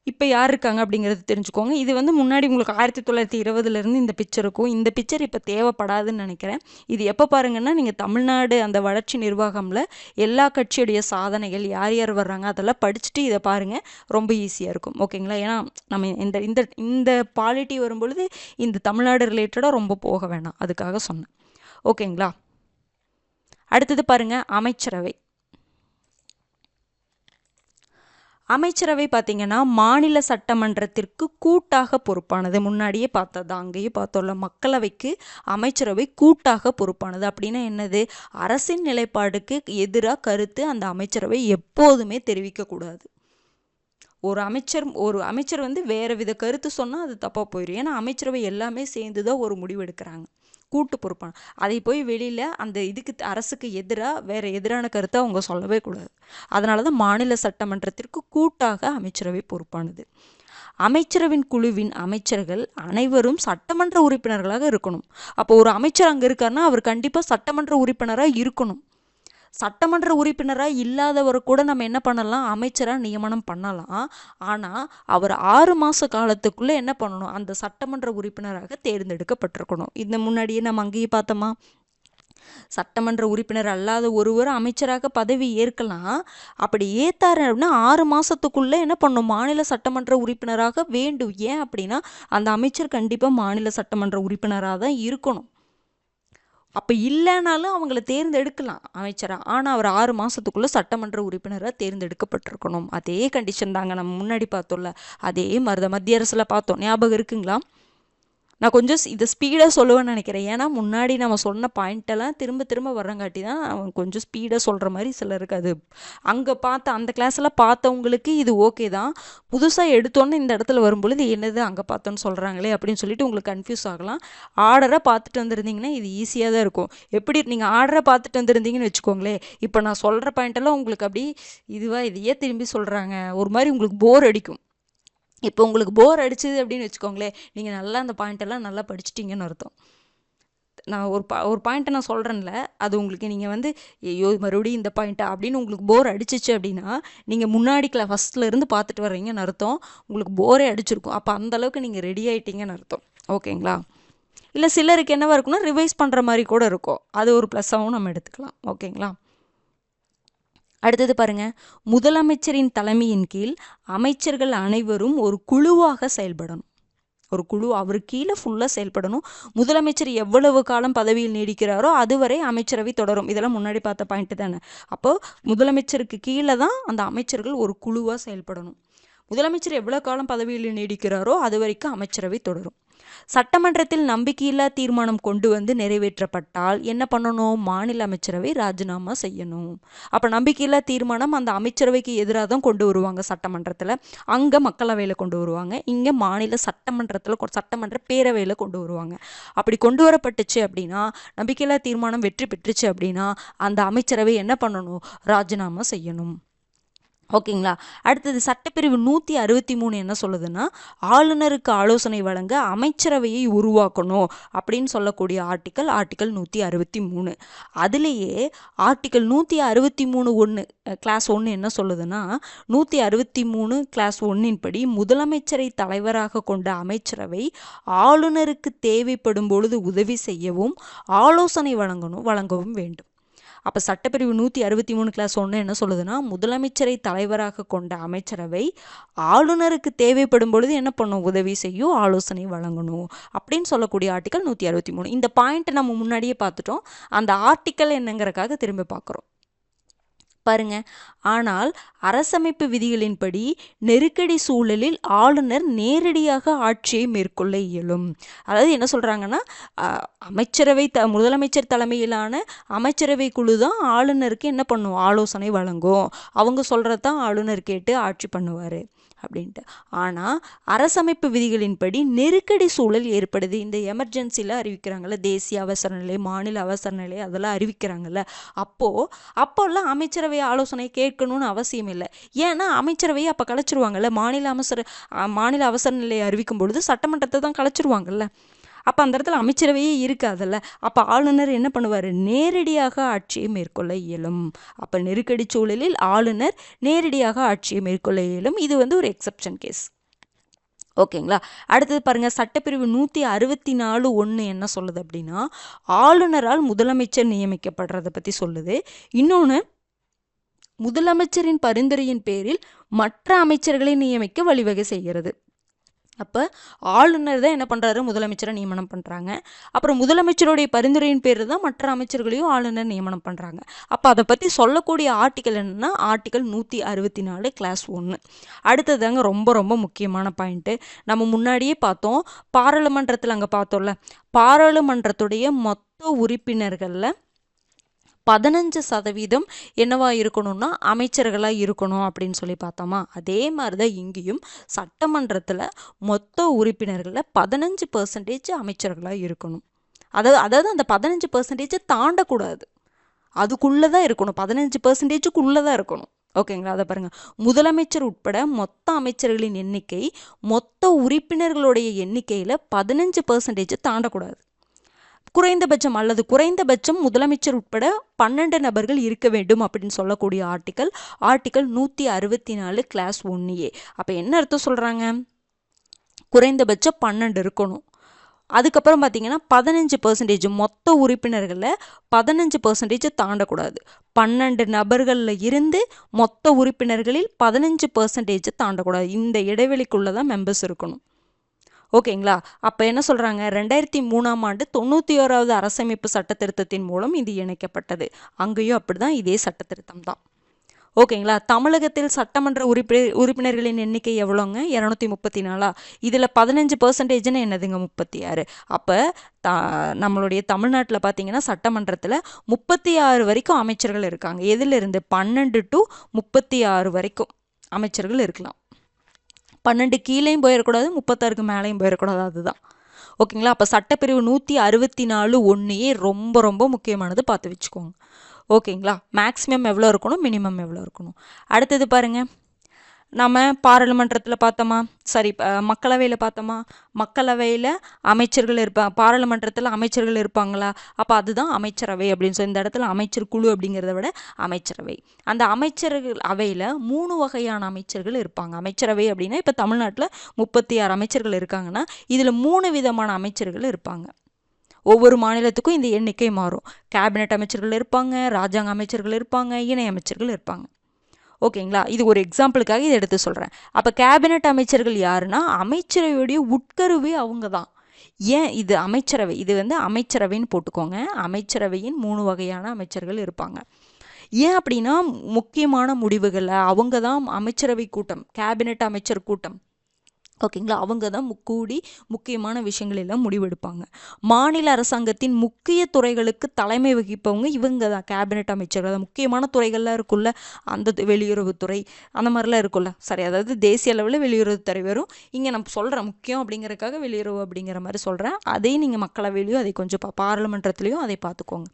இப்போ யார் இருக்காங்க அப்படிங்கிறது தெரிஞ்சுக்கோங்க. இது வந்து முன்னாடி உங்களுக்கு 1920 இந்த பிக்சர் இருக்கும். இந்த பிக்சர் இப்போ தேவைப்படாதுன்னு நினைக்கிறேன். இது எப்போ பாருங்கன்னா, நீங்கள் தமிழ்நாடு அந்த வளர்ச்சி நிர்வாகமில் எல்லா கட்சியுடைய சாதனைகள் யார் யார் வர்றாங்க அதெல்லாம் படிச்சுட்டு இதை பாருங்கள், ரொம்ப ஈஸியாக இருக்கும். ஓகேங்களா, ஏன்னா நம்ம இந்த பாலிட்டி வரும்பொழுது இந்த தமிழ்நாடு ரிலேட்டடாக ரொம்ப போக வேணாம், அதுக்காக சொன்னேன். ஓகேங்களா, அடுத்தது பாருங்கள், அமைச்சரவை. அமைச்சரவை பார்த்திங்கன்னா மாநில சட்டமன்றத்திற்கு கூட்டாக பொறுப்பானது. முன்னாடியே பார்த்தது, அங்கேயே பார்த்தோம்ல, மக்களவைக்கு அமைச்சரவை கூட்டாக பொறுப்பானது. அப்படின்னா என்னது, அரசின் நிலைப்பாடுக்கு எதிராக கருத்து அந்த அமைச்சரவை எப்போதுமே தெரிவிக்கக்கூடாது. ஒரு அமைச்சர் வந்து வேறு வித கருத்து சொன்னால் அது தப்பாக போயிடும். ஏன்னா அமைச்சரவை எல்லாமே சேர்ந்து தான் ஒரு முடிவு எடுக்கிறாங்க, கூட்டு பொறுப்பான. அதை போய் வெளியில் அந்த அரசுக்கு எதிராக வேறு எதிரான கருத்தை அவங்க சொல்லவே கூடாது. அதனால தான் மாநில சட்டமன்றத்திற்கு கூட்டாக அமைச்சரவை பொறுப்பானது. அமைச்சரவின் குழுவின் அமைச்சர்கள் அனைவரும் சட்டமன்ற உறுப்பினர்களாக இருக்கணும். அப்போ ஒரு அமைச்சர் அங்கே இருக்காருன்னா அவர் கண்டிப்பாக சட்டமன்ற உறுப்பினராக இருக்கணும். சட்டமன்ற உறுப்பினராக இல்லாதவரை கூட நம்ம என்ன பண்ணலாம், அமைச்சராக நியமனம் பண்ணலாம். ஆனால் அவர் 6 மாத காலத்துக்குள்ளே என்ன பண்ணணும், அந்த சட்டமன்ற உறுப்பினராக தேர்ந்தெடுக்கப்பட்டிருக்கணும். இந்த முன்னாடியே நம்ம அங்கேயே பார்த்தோமா, சட்டமன்ற உறுப்பினர் அல்லாத ஒருவர் அமைச்சராக பதவி ஏற்கலாம். அப்படி ஏற்றாரு அப்படின்னா 6 மாதத்துக்குள்ளே என்ன பண்ணணும், மாநில சட்டமன்ற உறுப்பினராக வேண்டும். ஏன் அப்படின்னா அந்த அமைச்சர் கண்டிப்பாக மாநில சட்டமன்ற உறுப்பினராக தான் இருக்கணும். அப்போ இல்லைனாலும் அவங்கள தேர்ந்தெடுக்கலாம் அமைச்சராக. ஆனால் அவர் 6 மாதத்துக்குள்ளே சட்டமன்ற உறுப்பினராக தேர்ந்தெடுக்கப்பட்டிருக்கணும். அதே கண்டிஷன் தாங்க நம்ம முன்னாடி பார்த்தோம்ல, அதே மாதிரி தான் மத்திய அரசில் பார்த்தோம். ஞாபகம் இருக்குங்களா? நான் கொஞ்சம் இதை ஸ்பீடாக சொல்லுவேன்னு நினைக்கிறேன். ஏன்னா முன்னாடி நம்ம சொன்ன பாயிண்டெல்லாம் திரும்ப வரங்காட்டி தான் அவன் கொஞ்சம் ஸ்பீடாக சொல்கிற மாதிரி சிலருக்கு அது அங்கே அந்த கிளாஸில் பார்த்தவங்களுக்கு இது ஓகே தான். புதுசாக எடுத்தோன்னே இந்த இடத்துல வரும்பொழுது என்னது அங்கே பார்த்தோன்னு சொல்கிறாங்களே அப்படின்னு சொல்லிட்டு உங்களுக்கு கன்ஃபியூஸ் ஆகலாம். ஆர்டராக பார்த்துட்டு வந்திருந்தீங்கன்னா இது ஈஸியாக தான் இருக்கும். எப்படி நீங்கள் ஆர்டராக பார்த்துட்டு வந்திருந்தீங்கன்னு வச்சுக்கோங்களேன், இப்போ நான் சொல்கிற பாயிண்டெல்லாம் உங்களுக்கு அப்படி இதையே திரும்பி சொல்கிறாங்க, ஒரு மாதிரி உங்களுக்கு போர் அடிக்கும். இப்போ உங்களுக்கு போர் அடிச்சுது அப்படின்னு வச்சுக்கோங்களேன், நீங்கள் நல்லா அந்த பாயிண்டெல்லாம் நல்லா படிச்சிட்டிங்கன்னு அர்த்தம். நான் ஒரு பாயிண்ட்டை நான் சொல்கிறேன்ல, அது உங்களுக்கு நீங்கள் வந்து ஐயோ மறுபடியும் இந்த பாயிண்ட்டா அப்படின்னு உங்களுக்கு போர் அடிச்சிச்சு அப்படின்னா, நீங்கள் முன்னாடி ஃபஸ்ட்டில் இருந்து பார்த்துட்டு வர்றீங்கன்னு அர்த்தம். உங்களுக்கு போரே அடிச்சிருக்கும். அப்போ அந்தளவுக்கு நீங்கள் ரெடி ஆகிட்டீங்கன்னு அர்த்தம். ஓகேங்களா, இல்லை சிலருக்கு என்னவா இருக்குன்னா ரிவைஸ் பண்ணுற மாதிரி கூட இருக்கும். அது ஒரு ப்ளஸ்ஸாகவும் நம்ம எடுத்துக்கலாம். ஓகேங்களா, அடுத்தது பாருங்க, முதலமைச்சரின் தலைமையின் கீழ் அமைச்சர்கள் அனைவரும் ஒரு குழுவாக செயல்படணும். ஒரு குழு அவர் கீழே ஃபுல்லாக செயல்படணும். முதலமைச்சர் எவ்வளவு காலம் பதவியில் நீடிக்கிறாரோ அதுவரை அமைச்சரவை தொடரும். இதெல்லாம் முன்னாடி பார்த்த பாயிண்ட் தானே. அப்போ முதலமைச்சருக்கு கீழே தான் அந்த அமைச்சர்கள் ஒரு குழுவாக செயல்படணும். முதலமைச்சர் எவ்வளோ காலம் பதவியில் நீடிக்கிறாரோ அது வரைக்கும் அமைச்சரவை தொடரும். சட்டமன்றத்தில் நம்பிக்கையில்லா தீர்மானம் கொண்டு வந்து நிறைவேற்றப்பட்டால் என்ன பண்ணணும்? மாநில அமைச்சரவை ராஜினாமா செய்யணும். அப்போ நம்பிக்கையில்லா தீர்மானம் அந்த அமைச்சரவைக்கு எதிராக தான் கொண்டு வருவாங்க சட்டமன்றத்தில், அங்கே மக்களவையில் கொண்டு வருவாங்க, இங்கே மாநில சட்டமன்றத்தில் சட்டமன்ற பேரவையில் கொண்டு வருவாங்க. அப்படி கொண்டு வரப்பட்டுச்சு அப்படின்னா, நம்பிக்கையில்லா தீர்மானம் வெற்றி பெற்றுச்சு அப்படின்னா அந்த அமைச்சரவை என்ன பண்ணணும்? ராஜினாமா செய்யணும். ஓகேங்களா? அடுத்தது சட்டப்பிரிவு 163 என்ன சொல்லுதுன்னா, ஆளுநருக்கு ஆலோசனை வழங்க அமைச்சரவையை உருவாக்கணும் அப்படின்னு சொல்லக்கூடிய ஆர்டிக்கல் 163. அதுலேயே ஆர்டிக்கல் 163(1) கிளாஸ் 1 என்ன சொல்லுதுன்னா, 163 கிளாஸ் 1 படி முதலமைச்சரை தலைவராக கொண்ட அமைச்சரவை ஆளுநருக்கு தேவைப்படும் பொழுது உதவி செய்யவும் ஆலோசனை வழங்கவும் வேண்டும். அப்போ சட்டப்பிரிவு 163 கிளாஸ் 1 என்ன சொல்லுதுன்னா, முதலமைச்சரை தலைவராக கொண்ட அமைச்சரவை ஆளுநருக்கு தேவைப்படும் பொழுது என்ன பண்ணும்? உதவி செய்யும், ஆலோசனை வழங்கணும் அப்படின்னு சொல்லக்கூடிய ஆர்டிக்கல் 163. இந்த பாயிண்ட் நம்ம முன்னாடியே பார்த்துட்டோம், அந்த ஆர்டிக்கல் என்னங்கிறக்காக திரும்ப பார்க்குறோம் பாருங்க. ஆனால் அரசமைப்பு விதிகளின்படி நெருக்கடி சூழலில் ஆளுநர் நேரடியாக ஆட்சியை மேற்கொள்ள இயலும். அதாவது என்ன சொல்றாங்கன்னா, அமைச்சரவை முதலமைச்சர் தலைமையிலான அமைச்சரவை குழு தான் ஆளுநருக்கு என்ன பண்ணும்? ஆலோசனை வழங்கும். அவங்க சொல்றதான் ஆளுநர் கேட்டு ஆட்சி பண்ணுவார் அப்படின்ட்டு. ஆனால் அரசமைப்பு விதிகளின்படி நெருக்கடி சூழல் ஏற்படுது. இந்த எமர்ஜென்சியில் அறிவிக்கிறாங்கல்ல, தேசிய அவசர நிலை, மாநில அவசர நிலை, அதெல்லாம் அறிவிக்கிறாங்கல்ல, அப்போல்லாம் அமைச்சரவை ஆலோசனை கேட்கணும்னு அவசியம் இல்லை. ஏன்னா அமைச்சரவையை அப்போ கலைச்சிருவாங்கல்ல. மாநில அவசர நிலையை அறிவிக்கும் பொழுது சட்டமன்றத்தை தான் கலைச்சிருவாங்கல்ல. அப்போ அந்த இடத்துல அமைச்சரவையே இருக்காதல்ல. அப்போ ஆளுநர் என்ன பண்ணுவார்? நேரடியாக ஆட்சியை மேற்கொள்ள இயலும். அப்போ நெருக்கடி சூழலில் ஆளுநர் நேரடியாக ஆட்சியை மேற்கொள்ள இயலும். இது ஒரு எக்ஸப்ஷன் கேஸ். ஓகேங்களா? அடுத்தது பாருங்க, சட்டப்பிரிவு 164(1) என்ன சொல்லுது அப்படின்னா, ஆளுநரால் முதலமைச்சர் நியமிக்கப்படுறதை பற்றி சொல்லுது. இன்னொன்று, முதலமைச்சரின் பரிந்துரையின் பேரில் மற்ற அமைச்சர்களை நியமிக்க வழிவகை செய்கிறது. அப்போ ஆளுநர் தான் என்ன பண்ணுறாரு? முதலமைச்சரை நியமனம் பண்ணுறாங்க. அப்புறம் முதலமைச்சருடைய பரிந்துரையின் பேர் தான் மற்ற அமைச்சர்களையும் ஆளுநர் நியமனம் பண்ணுறாங்க. அப்போ அதை பற்றி சொல்லக்கூடிய ஆர்டிக்கல் என்னென்னா, ஆர்டிக்கல் 164 கிளாஸ் 1. அடுத்ததாங்க ரொம்ப ரொம்ப முக்கியமான பாயிண்ட்டு. நம்ம முன்னாடியே பார்த்தோம், பாராளுமன்றத்தில் அங்கே பார்த்தோம்ல, பாராளுமன்றத்துடைய மொத்த உறுப்பினர்களில் 15% என்னவா இருக்கணும்னா அமைச்சர்களாக இருக்கணும் அப்படின்னு சொல்லி பார்த்தோமா? அதே மாதிரி தான் இங்கேயும் சட்டமன்றத்தில் மொத்த உறுப்பினர்களில் 15% அமைச்சர்களாக இருக்கணும். அதாவது அந்த 15% தாண்டக்கூடாது, அதுக்குள்ளே தான் இருக்கணும், 15%க்குள்ளே தான் இருக்கணும். ஓகேங்களா? அதை பாருங்கள், முதலமைச்சர் உட்பட மொத்த அமைச்சர்களின் எண்ணிக்கை மொத்த உறுப்பினர்களுடைய எண்ணிக்கையில் 15% தாண்டக்கூடாது. குறைந்தபட்சம் முதலமைச்சர் உட்பட 12 நபர்கள் இருக்க வேண்டும் அப்படின்னு சொல்லக்கூடிய ஆர்டிக்கல் 164 கிளாஸ் 1A. அப்போ என்ன அர்த்தம் சொல்கிறாங்க? குறைந்தபட்சம் 12 இருக்கணும். அதுக்கப்புறம் பார்த்தீங்கன்னா 15% மொத்த உறுப்பினர்களில் 15% தாண்டக்கூடாது. 12 நபர்களில் இருந்து மொத்த உறுப்பினர்களில் 15% தாண்டக்கூடாது. இந்த இடைவெளிக்குள்ளே தான் மெம்பர்ஸ் இருக்கணும். ஓகேங்களா? அப்போ என்ன சொல்கிறாங்க? 2003ஆம் ஆண்டு 91வது அரசமைப்பு சட்ட திருத்தத்தின் மூலம் இது இணைக்கப்பட்டது. அங்கேயும் அப்படி தான், இதே சட்ட திருத்தம் தான். ஓகேங்களா? தமிழகத்தில் சட்டமன்ற உறுப்பினர்களின் எண்ணிக்கை எவ்வளோங்க? 234. இதில் 15% என்னதுங்க? 36. அப்போ நம்மளுடைய தமிழ்நாட்டில் பார்த்தீங்கன்னா சட்டமன்றத்தில் 36 வரைக்கும் அமைச்சர்கள் இருக்காங்க. எதிலிருந்து? 12 to 36 வரைக்கும் அமைச்சர்கள் இருக்கலாம். 12 கீழேயும் போயிடக்கூடாது, 36க்கு மேலேயும் போயிடக்கூடாது, அதுதான். ஓகேங்களா? அப்போ சட்டப்பிரிவு 164(1A ரொம்ப ரொம்ப முக்கியமானது, பார்த்து வச்சுக்கோங்க. ஓகேங்களா? மேக்ஸிமம் எவ்வளோ இருக்கணும், மினிமம் எவ்வளோ இருக்கணும். அடுத்தது பாருங்கள், நம்ம பாராளுமன்றத்தில் பார்த்தோமா, மக்களவையில் பார்த்தோமா? மக்களவையில் அமைச்சர்கள் இருப்பாங்க, பாராளுமன்றத்தில் அமைச்சர்கள் இருப்பாங்களா? அப்போ அதுதான் அமைச்சரவை அப்படின்னு சொல்லி, இந்த இடத்துல அமைச்சர் குழு அப்படிங்கிறத விட அமைச்சரவை. அந்த அமைச்சர்கள் அவையில் 3 வகையான அமைச்சர்கள் இருப்பாங்க. அமைச்சரவை அப்படின்னா இப்போ தமிழ்நாட்டில் 36 அமைச்சர்கள் இருக்காங்கன்னா இதில் 3 விதமான அமைச்சர்கள் இருப்பாங்க. ஒவ்வொரு மாநிலத்துக்கும் இந்த எண்ணிக்கை மாறும். கேபினெட் அமைச்சர்கள் இருப்பாங்க, ராஜாங்க அமைச்சர்கள் இருப்பாங்க, இணை அமைச்சர்கள் இருப்பாங்க. ஓகேங்களா? இது ஒரு எக்ஸாம்பிளுக்காக இதை எடுத்து சொல்கிறேன். அப்போ கேபினெட் அமைச்சர்கள் யாருன்னா அமைச்சரவையுடைய உட்கருவே அவங்க தான். ஏன் இது அமைச்சரவை? இது அமைச்சரவைன்னு போட்டுக்கோங்க. அமைச்சரவையின் 3 வகையான அமைச்சர்கள் இருப்பாங்க. ஏன் அப்படின்னா முக்கியமான முடிவுகளை அவங்க தான் அமைச்சரவை கூட்டம், கேபினெட் அமைச்சர் கூட்டம் ஓகேங்களா, அவங்க தான் கூடி முக்கியமான விஷயங்கள் எல்லாம் முடிவெடுப்பாங்க. மாநில அரசாங்கத்தின் முக்கிய துறைகளுக்கு தலைமை வகிப்பவங்க இவங்க தான், கேபினெட் அமைச்சர்கள். முக்கியமான துறைகள்லாம் இருக்குல்ல, அந்த வெளியுறவுத்துறை அந்த மாதிரிலாம் இருக்குல்ல, சரி, அதாவது தேசிய அளவில் வெளியுறவுத்துறை வரும். இங்கே நம்ம சொல்கிறேன் முக்கியம் அப்படிங்கிறதுக்காக வெளியுறவு அப்படிங்கிற மாதிரி சொல்கிறேன். அதையும் நீங்கள் மக்களவையிலையும் அதை கொஞ்சம் பாராளுமன்றத்துலேயும் அதை பார்த்துக்கோங்க.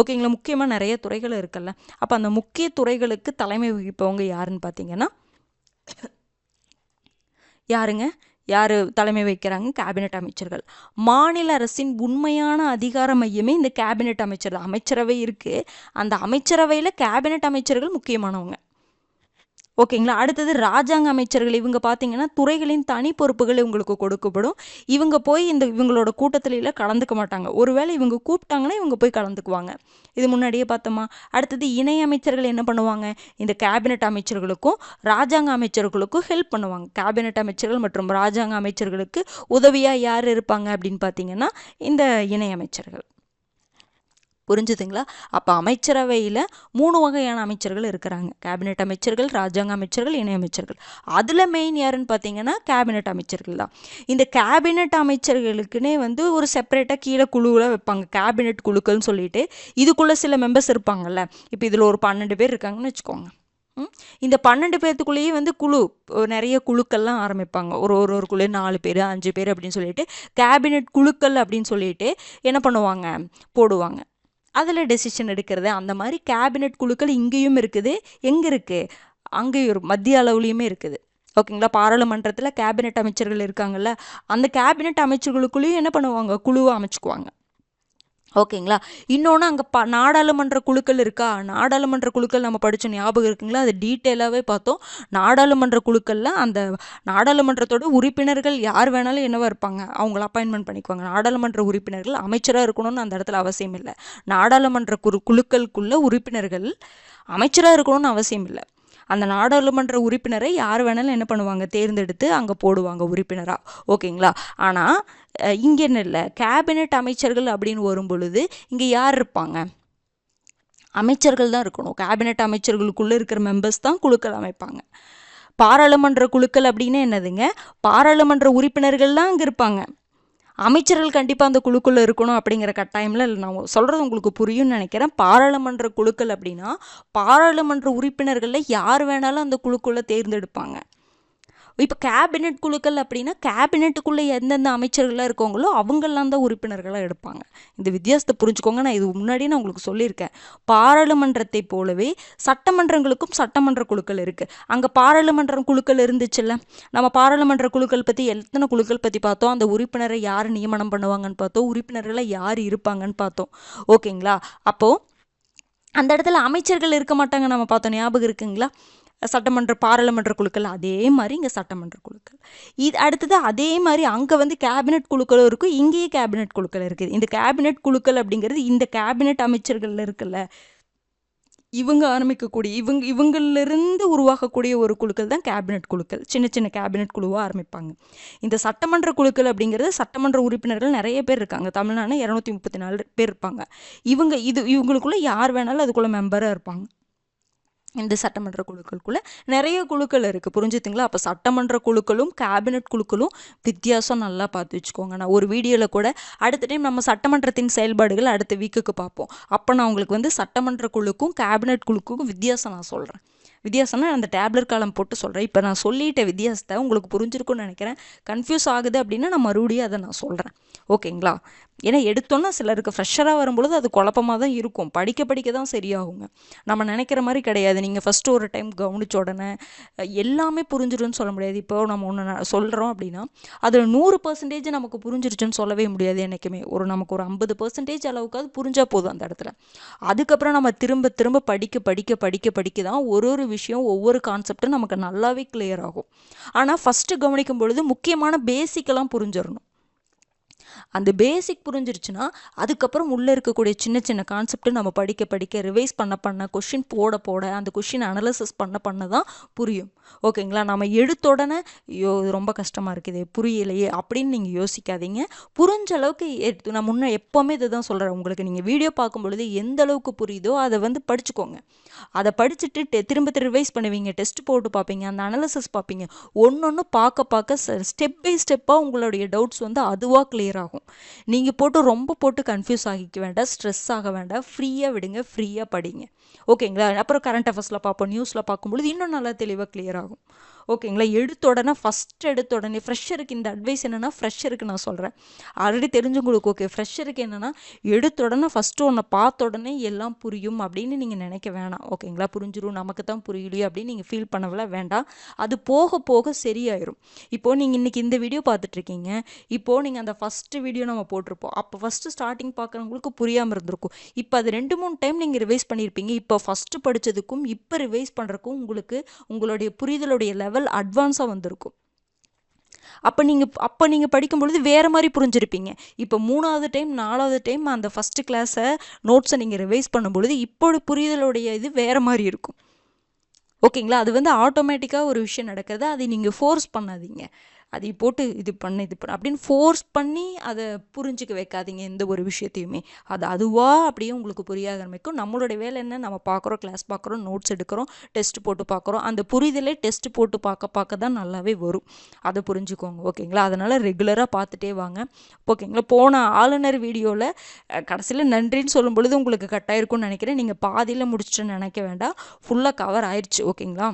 ஓகேங்களா, முக்கியமாக நிறைய துறைகள் இருக்குல்ல, அப்போ அந்த முக்கிய துறைகளுக்கு தலைமை வகிப்பவங்க யாருன்னு பார்த்தீங்கன்னா யாருங்க, யார் தலைமை வைக்கிறாங்க? கேபினெட் அமைச்சர்கள். மாநில அரசின் உண்மையான அதிகார மையமே இந்த கேபினெட் அமைச்சர். அமைச்சரவை இருக்குது, அந்த அமைச்சரவையில் கேபினெட் அமைச்சர்கள் முக்கியமானவங்க. ஓகேங்களா, அடுத்தது ராஜாங்க அமைச்சர்கள். இவங்க பார்த்தீங்கன்னா துறைகளின் தனி பொறுப்புகள் இவங்களுக்கு கொடுக்கப்படும். இவங்க போய் இவங்களோட கூட்டத்தில கலந்துக்க மாட்டாங்க. ஒருவேளை இவங்க கூப்பிட்டாங்கன்னா இவங்க போய் கலந்துக்குவாங்க. இது முன்னாடியே பார்த்தோமா. அடுத்தது இணை அமைச்சர்கள் என்ன பண்ணுவாங்க? இந்த கேபினெட் அமைச்சர்களுக்கும் ராஜாங்க அமைச்சர்களுக்கும் ஹெல்ப் பண்ணுவாங்க. கேபினெட் அமைச்சர்கள் மற்றும் ராஜாங்க அமைச்சர்களுக்கு உதவியாக யார் இருப்பாங்க அப்படின்னு பார்த்தீங்கன்னா இந்த இணை அமைச்சர்கள். புரிஞ்சுதுங்களா? அப்போ அமைச்சரவையில் 3 வகையான அமைச்சர்கள் இருக்கிறாங்க. கேபினெட் அமைச்சர்கள், ராஜாங்க அமைச்சர்கள், இணை அமைச்சர்கள். அதில் மெயின் யாருன்னு பார்த்தீங்கன்னா கேபினெட் அமைச்சர்கள் தான். இந்த கேபினெட் அமைச்சர்களுக்குன்னே ஒரு செப்பரேட்டாக கீழே குழுவில் வைப்பாங்க, கேபினெட் குழுக்கள்னு சொல்லிட்டு. இதுக்குள்ளே சில மெம்பர்ஸ் இருப்பாங்கல்ல. இப்போ இதில் ஒரு 12 பேர் இருக்காங்கன்னு வச்சுக்கோங்க. இந்த 12 பேர்த்துக்குள்ளேயே குழு நிறைய குழுக்கள்லாம் ஆரம்பிப்பாங்க. ஒரு குழு 4 பேர் 5 பேர் அப்படின்னு சொல்லிட்டு கேபினெட் குழுக்கள் அப்படின்னு சொல்லிட்டு என்ன பண்ணுவாங்க, போடுவாங்க. அதில் டெசிஷன் எடுக்கிறது. அந்த மாதிரி கேபினெட் குழுக்கள் இங்கேயும் இருக்குது. எங்கே இருக்குது? அங்கேயும் மத்திய அளவுலேயுமே இருக்குது. ஓகேங்களா, பாராளுமன்றத்தில் கேபினெட் அமைச்சர்கள் இருக்காங்கல்ல, அந்த கேபினெட் அமைச்சர்களுக்குள்ளேயும் என்ன பண்ணுவாங்க, குழுவை அமைச்சுக்குவாங்க. ஓகேங்களா, இன்னொன்று அங்கே நாடாளுமன்ற குழுக்கள் இருக்கா. நாடாளுமன்ற குழுக்கள் நம்ம படித்த ஞாபகம் இருக்குங்களா, அது டீட்டெயிலாகவே பார்த்தோம். நாடாளுமன்ற குழுக்களில் அந்த நாடாளுமன்றத்தோட உறுப்பினர்கள் யார் வேணாலும் என்னவா இருப்பாங்க, அவங்கள அப்பாயின்மெண்ட் பண்ணிக்குவாங்க. நாடாளுமன்ற உறுப்பினர்கள் அமைச்சராக இருக்கணும்னு அந்த இடத்துல அவசியம் இல்லை. நாடாளுமன்ற குழுக்களுக்குள்ள உறுப்பினர்கள் அமைச்சராக இருக்கணும்னு அவசியம் இல்லை. அந்த நாடாளுமன்ற உறுப்பினரை யார் வேணாலும் என்ன பண்ணுவாங்க, தேர்ந்தெடுத்து அங்கே போடுவாங்க உறுப்பினராக. ஓகேங்களா, ஆனால் இங்கே என்ன இல்லை, கேபினெட் அமைச்சர்கள் அப்படின்னு வரும் பொழுது இங்கே யார் இருப்பாங்க, அமைச்சர்கள் தான் இருக்கணும். கேபினெட் அமைச்சர்களுக்குள்ளே இருக்கிற மெம்பர்ஸ் தான் குழுக்கள் அமைப்பாங்க. பாராளுமன்ற குழுக்கள் அப்படின்னு என்னதுங்க, பாராளுமன்ற உறுப்பினர்கள் தான் அங்கே இருப்பாங்க. அமைச்சர்கள் கண்டிப்பாக அந்த குழுக்குள்ளே இருக்கணும் அப்படிங்கிற கட்டாயமில் இல்லை. நான் சொல்கிறது உங்களுக்கு புரியும்னு நினைக்கிறேன். பாராளுமன்ற குழுக்கள் அப்படின்னா பாராளுமன்ற உறுப்பினர்களில் யார் வேணாலும் அந்த குழுக்குள்ளே தேர்ந்தெடுப்பாங்க. இப்போ கேபினெட் குழுக்கள் அப்படின்னா கேபினெட்டுக்குள்ளே எந்தெந்த அமைச்சர்களாக இருக்கவங்களோ அவங்கெல்லாம் தான் உறுப்பினர்களாக எடுப்பாங்க. இந்த வித்தியாசத்தை புரிஞ்சுக்கோங்க. நான் இது முன்னாடியே நான் உங்களுக்கு சொல்லியிருக்கேன். பாராளுமன்றத்தை போலவே சட்டமன்றங்களுக்கும் சட்டமன்ற குழுக்கள் இருக்குது. அங்கே பாராளுமன்ற குழுக்கள் இருந்துச்சுல்ல, நம்ம பாராளுமன்ற குழுக்கள் பற்றி எத்தனை குழுக்கள் பற்றி பார்த்தோம். அந்த உறுப்பினரை யார் நியமனம் பண்ணுவாங்கன்னு பார்த்தோம், உறுப்பினர்களை யார் இருப்பாங்கன்னு பார்த்தோம். ஓகேங்களா, அப்போது அந்த இடத்துல அமைச்சர்கள் இருக்க மாட்டாங்க நம்ம பார்த்தோம், ஞாபகம் இருக்குங்களா? சட்டமன்ற பாராளுமன்ற குழுக்கள் அதே மாதிரி இங்கே சட்டமன்ற குழுக்கள். இது அடுத்தது அதே மாதிரி அங்கே கேபினெட் குழுக்களும் இருக்கும், இங்கேயே கேபினெட் குழுக்கள் இருக்குது. இந்த கேபினெட் குழுக்கள் அப்படிங்கிறது இந்த கேபினெட் அமைச்சர்கள் இருக்குல்ல, இவங்க ஆரம்பிக்கக்கூடிய இவங்களிலிருந்து உருவாகக்கூடிய ஒரு குழுக்கள் தான் கேபினெட் குழுக்கள். சின்ன சின்ன கேபினெட் குழுவாக ஆரம்பிப்பாங்க. இந்த சட்டமன்ற குழுக்கள் அப்படிங்கிறது சட்டமன்ற உறுப்பினர்கள் நிறைய பேர் இருக்காங்க. தமிழ்நாடு 234 பேர் இருப்பாங்க. இவங்களுக்குள்ள யார் வேணாலும் அதுக்குள்ள மெம்பராக இருப்பாங்க. இந்த சட்டமன்ற குழுக்களுக்குள்ள நிறைய குழுக்கள் இருக்குது, புரிஞ்சுதுங்களா? அப்போ சட்டமன்ற குழுக்களும் கேபினெட் குழுக்களும் வித்தியாசம் நல்லா பார்த்து வச்சுக்கோங்க. நான் ஒரு வீடியோவில் கூட அடுத்த டைம் நம்ம சட்டமன்றத்தின் செயல்பாடுகள் அடுத்த வீக்குக்கு பார்ப்போம். அப்போ நான் உங்களுக்கு சட்டமன்ற குழுக்கும் கேபினெட் குழுக்கும் வித்தியாசம் நான் சொல்கிறேன். வித்தியாசம்னா அந்த டேப்லெட் காலம் போட்டு சொல்கிறேன். இப்போ நான் சொல்லிட்ட வித்தியாசத்தை உங்களுக்கு புரிஞ்சிருக்குன்னு நினைக்கிறேன். கன்ஃபியூஸ் ஆகுது அப்படின்னா நான் மறுபடியும் அதை நான் சொல்கிறேன். ஓகேங்களா, ஏன்னா எடுத்தோன்னா சிலருக்கு ஃப்ரெஷராக வரும்பொழுது அது குழப்பமாக தான் இருக்கும். படிக்க படிக்க தான் சரியாகுங்க. நம்ம நினைக்கிற மாதிரி கிடையாது. நீங்கள் ஃபஸ்ட்டு ஒரு டைம் கவனிச்ச உடனே எல்லாமே புரிஞ்சிடும்னு சொல்ல முடியாது. இப்போ நம்ம ஒன்று சொல்கிறோம் அப்படின்னா அதில் 100% நமக்கு புரிஞ்சிருச்சுன்னு சொல்லவே முடியாது. என்றைக்குமே நமக்கு ஒரு 50% அளவுக்காவது புரிஞ்சால் போதும் அந்த இடத்துல. அதுக்கப்புறம் நம்ம திரும்ப திரும்ப படிக்க தான் ஒரு விஷயம் ஒவ்வொரு கான்செப்டும் நமக்கு நல்லாவே கிளியர் ஆகும். ஆனால் ஃபஸ்ட்டு கவனிக்கும் பொழுது முக்கியமான பேசிக்கெல்லாம் புரிஞ்சிடணும். அந்த பேசிக் புரிஞ்சிருச்சுன்னா அதுக்கப்புறம் உள்ளே இருக்கக்கூடிய சின்ன சின்ன கான்செப்ட் நம்ம படிக்க படிக்க ரிவைஸ் பண்ண கொஷின் போட அந்த கொஷின் அனலிசிஸ் பண்ண தான் புரியும். ஓகேங்களா? நம்ம எடுத்த உடனே ஐயோ இது ரொம்ப கஷ்டமாக இருக்குது புரியலையே அப்படின்னு நீங்கள் யோசிக்காதீங்க. புரிஞ்ச அளவுக்கு நான் முன்னே எப்போவுமே இதை தான் சொல்கிறேன் உங்களுக்கு. நீங்கள் வீடியோ பார்க்கும் பொழுது எந்த அளவுக்கு புரியுதோ அதை வந்து படிச்சுக்கோங்க. அதை படிச்சுட்டு திரும்ப ரிவைஸ் பண்ணுவீங்க, டெஸ்ட் போட்டு பார்ப்பீங்க, அந்த அனலிசிஸ் பார்ப்பீங்க. ஒன்று பார்க்க ஸ்டெப் பை ஸ்டெப்பாக உங்களுடைய டவுட்ஸ் வந்து அதுவாக கிளியர் ஆகும். நீங்கள் ரொம்ப போட்டு கன்ஃபியூஸ் ஆகிக்க வேண்டாம், ஸ்ட்ரெஸ் ஆக வேண்டாம், ஃப்ரீயாக விடுங்க, ஃப்ரீயாக படிங்க. ஓகேங்களா? அப்புறம் கரண்ட் அஃபேர்ஸில் பார்ப்போம், நியூஸில் பார்க்கும்பொழுது இன்னும் நல்லா தெளிவாக கிளியர் ஆகும். ஓகேங்களா? எடுத்த உடனே ஃப்ரெஷருக்கு இந்த அட்வைஸ் என்னென்னா, ஃப்ரெஷருக்கு நான் சொல்கிறேன், ஆல்ரெடி தெரிஞ்சவங்களுக்கு ஓகே. ஃப்ரெஷருக்கு என்னென்னா, எடுத்த உடனே ஃபஸ்ட்டு ஒன்றை பார்த்த உடனே எல்லாம் புரியும் அப்படின்னு நீங்கள் நினைக்க வேணாம். ஓகேங்களா? புரிஞ்சிடும், நமக்கு தான் புரியலையே அப்படின்னு நீங்கள் ஃபீல் பண்ணவே வேண்டாம். அது போக போக சரியாயிரும். இப்போது நீங்கள் இன்றைக்கி இந்த வீடியோ பார்த்துட்ருக்கீங்க, இப்போது நீங்கள் அந்த ஃபஸ்ட்டு வீடியோ நம்ம போட்டிருப்போம், அப்போ ஃபஸ்ட்டு ஸ்டார்டிங் பார்க்குறவங்களுக்கு புரியாமல் இருந்திருக்கும். இப்போ அது 2-3 டைம் நீங்கள் ரிவைஸ் பண்ணியிருப்பீங்க. இப்போ ஃபஸ்ட்டு படித்ததுக்கும் இப்போ ரிவைஸ் பண்ணுறதுக்கும் உங்களுக்கு உங்களுடைய புரிதலுடைய லெவல் அட்வான்ஸாக வந்திருக்கும். அப்போ நீங்கள் படிக்கும் பொழுது வேறு மாதிரி புரிஞ்சிருப்பீங்க. இப்போ 3வது டைம் 4வது டைம் அந்த ஃபஸ்ட்டு கிளாஸை நோட்ஸை நீங்கள் ரிவைஸ் பண்ணும் பொழுது இப்போ புரிதலுடைய இது வேறு மாதிரி இருக்கும். ஓகேங்களா? அது வந்து ஆட்டோமேட்டிக்காக ஒரு விஷயம் நடக்கிறது. அதை நீங்கள் ஃபோர்ஸ் பண்ணாதீங்க. அதை போட்டு இது பண்ண அப்படின்னு ஃபோர்ஸ் பண்ணி அதை புரிஞ்சிக்க வைக்காதீங்க எந்த ஒரு விஷயத்தையுமே. அது அதுவாக அப்படியே உங்களுக்கு புரிய ஆரம்பிக்கும். நம்மளுடைய வேலை என்ன, நம்ம பார்க்குறோம், கிளாஸ் பார்க்குறோம், நோட்ஸ் எடுக்கிறோம், டெஸ்ட் போட்டு பார்க்குறோம். அந்த புரிதலே டெஸ்ட் போட்டு பார்க்க தான் நல்லாவே வரும். அதை புரிஞ்சுக்கோங்க. ஓகேங்களா? அதனால் ரெகுலராக பார்த்துட்டே வாங்க. ஓகேங்களா? போன ஆளுநர் வீடியோவில் கடைசியில் நன்றின்னு சொல்லும் பொழுது உங்களுக்கு கட்டாயிருக்கும்னு நினைக்கிறேன். நீங்கள் பாதியில் முடிச்சுட்டு நினைக்க வேண்டாம், ஃபுல்லாக கவர் ஆயிடுச்சு. ஓகேங்களா?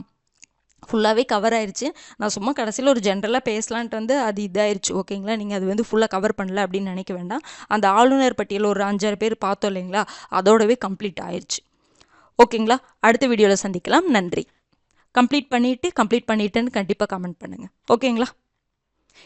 ஃபுல்லாகவே கவர் ஆயிடுச்சு. நான் சும்மா கடைசியில் ஒரு ஜென்ரலாக பேசலான்ட்டு வந்து அது இதாயிருச்சு. ஓகேங்களா? நீங்கள் அது வந்து ஃபுல்லாக கவர் பண்ணல அப்படின்னு நினைக்க வேண்டாம். அந்த ஆளுநர் பட்டியல் ஒரு 5-6 பேர் பார்த்தோம் இல்லைங்களா, அதோடவே கம்ப்ளீட் ஆயிடுச்சு. ஓகேங்களா? அடுத்த வீடியோவில் சந்திக்கலாம். நன்றி. கம்ப்ளீட் பண்ணிட்டேன்னு கண்டிப்பாக கமெண்ட் பண்ணுங்கள். ஓகேங்களா?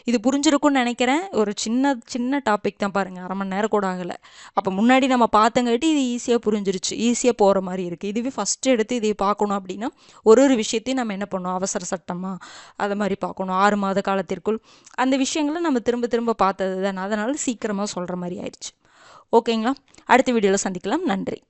இது புரிஞ்சிருக்கும்னு நினைக்கிறேன். ஒரு சின்ன டாபிக் தான் பாருங்கள், 1/2 மணி நேரம் கூட ஆகலை. அப்போ முன்னாடி நம்ம பார்த்தங்காட்டி இது ஈஸியாக புரிஞ்சிருச்சு, ஈஸியாக போகிற மாதிரி இருக்குது. இதுவே ஃபஸ்ட்டு எடுத்து இதை பார்க்கணும் அப்படின்னா ஒரு விஷயத்தையும் நம்ம என்ன பண்ணணும், அவசர சட்டமாக அதை மாதிரி பார்க்கணும். 6 மாத காலத்திற்குள் அந்த விஷயங்களை நம்ம திரும்ப பார்த்தது தானே, அதனால் சீக்கிரமாக சொல்கிற மாதிரி ஆயிடுச்சு. ஓகேங்களா? அடுத்த வீடியோவில் சந்திக்கலாம். நன்றி.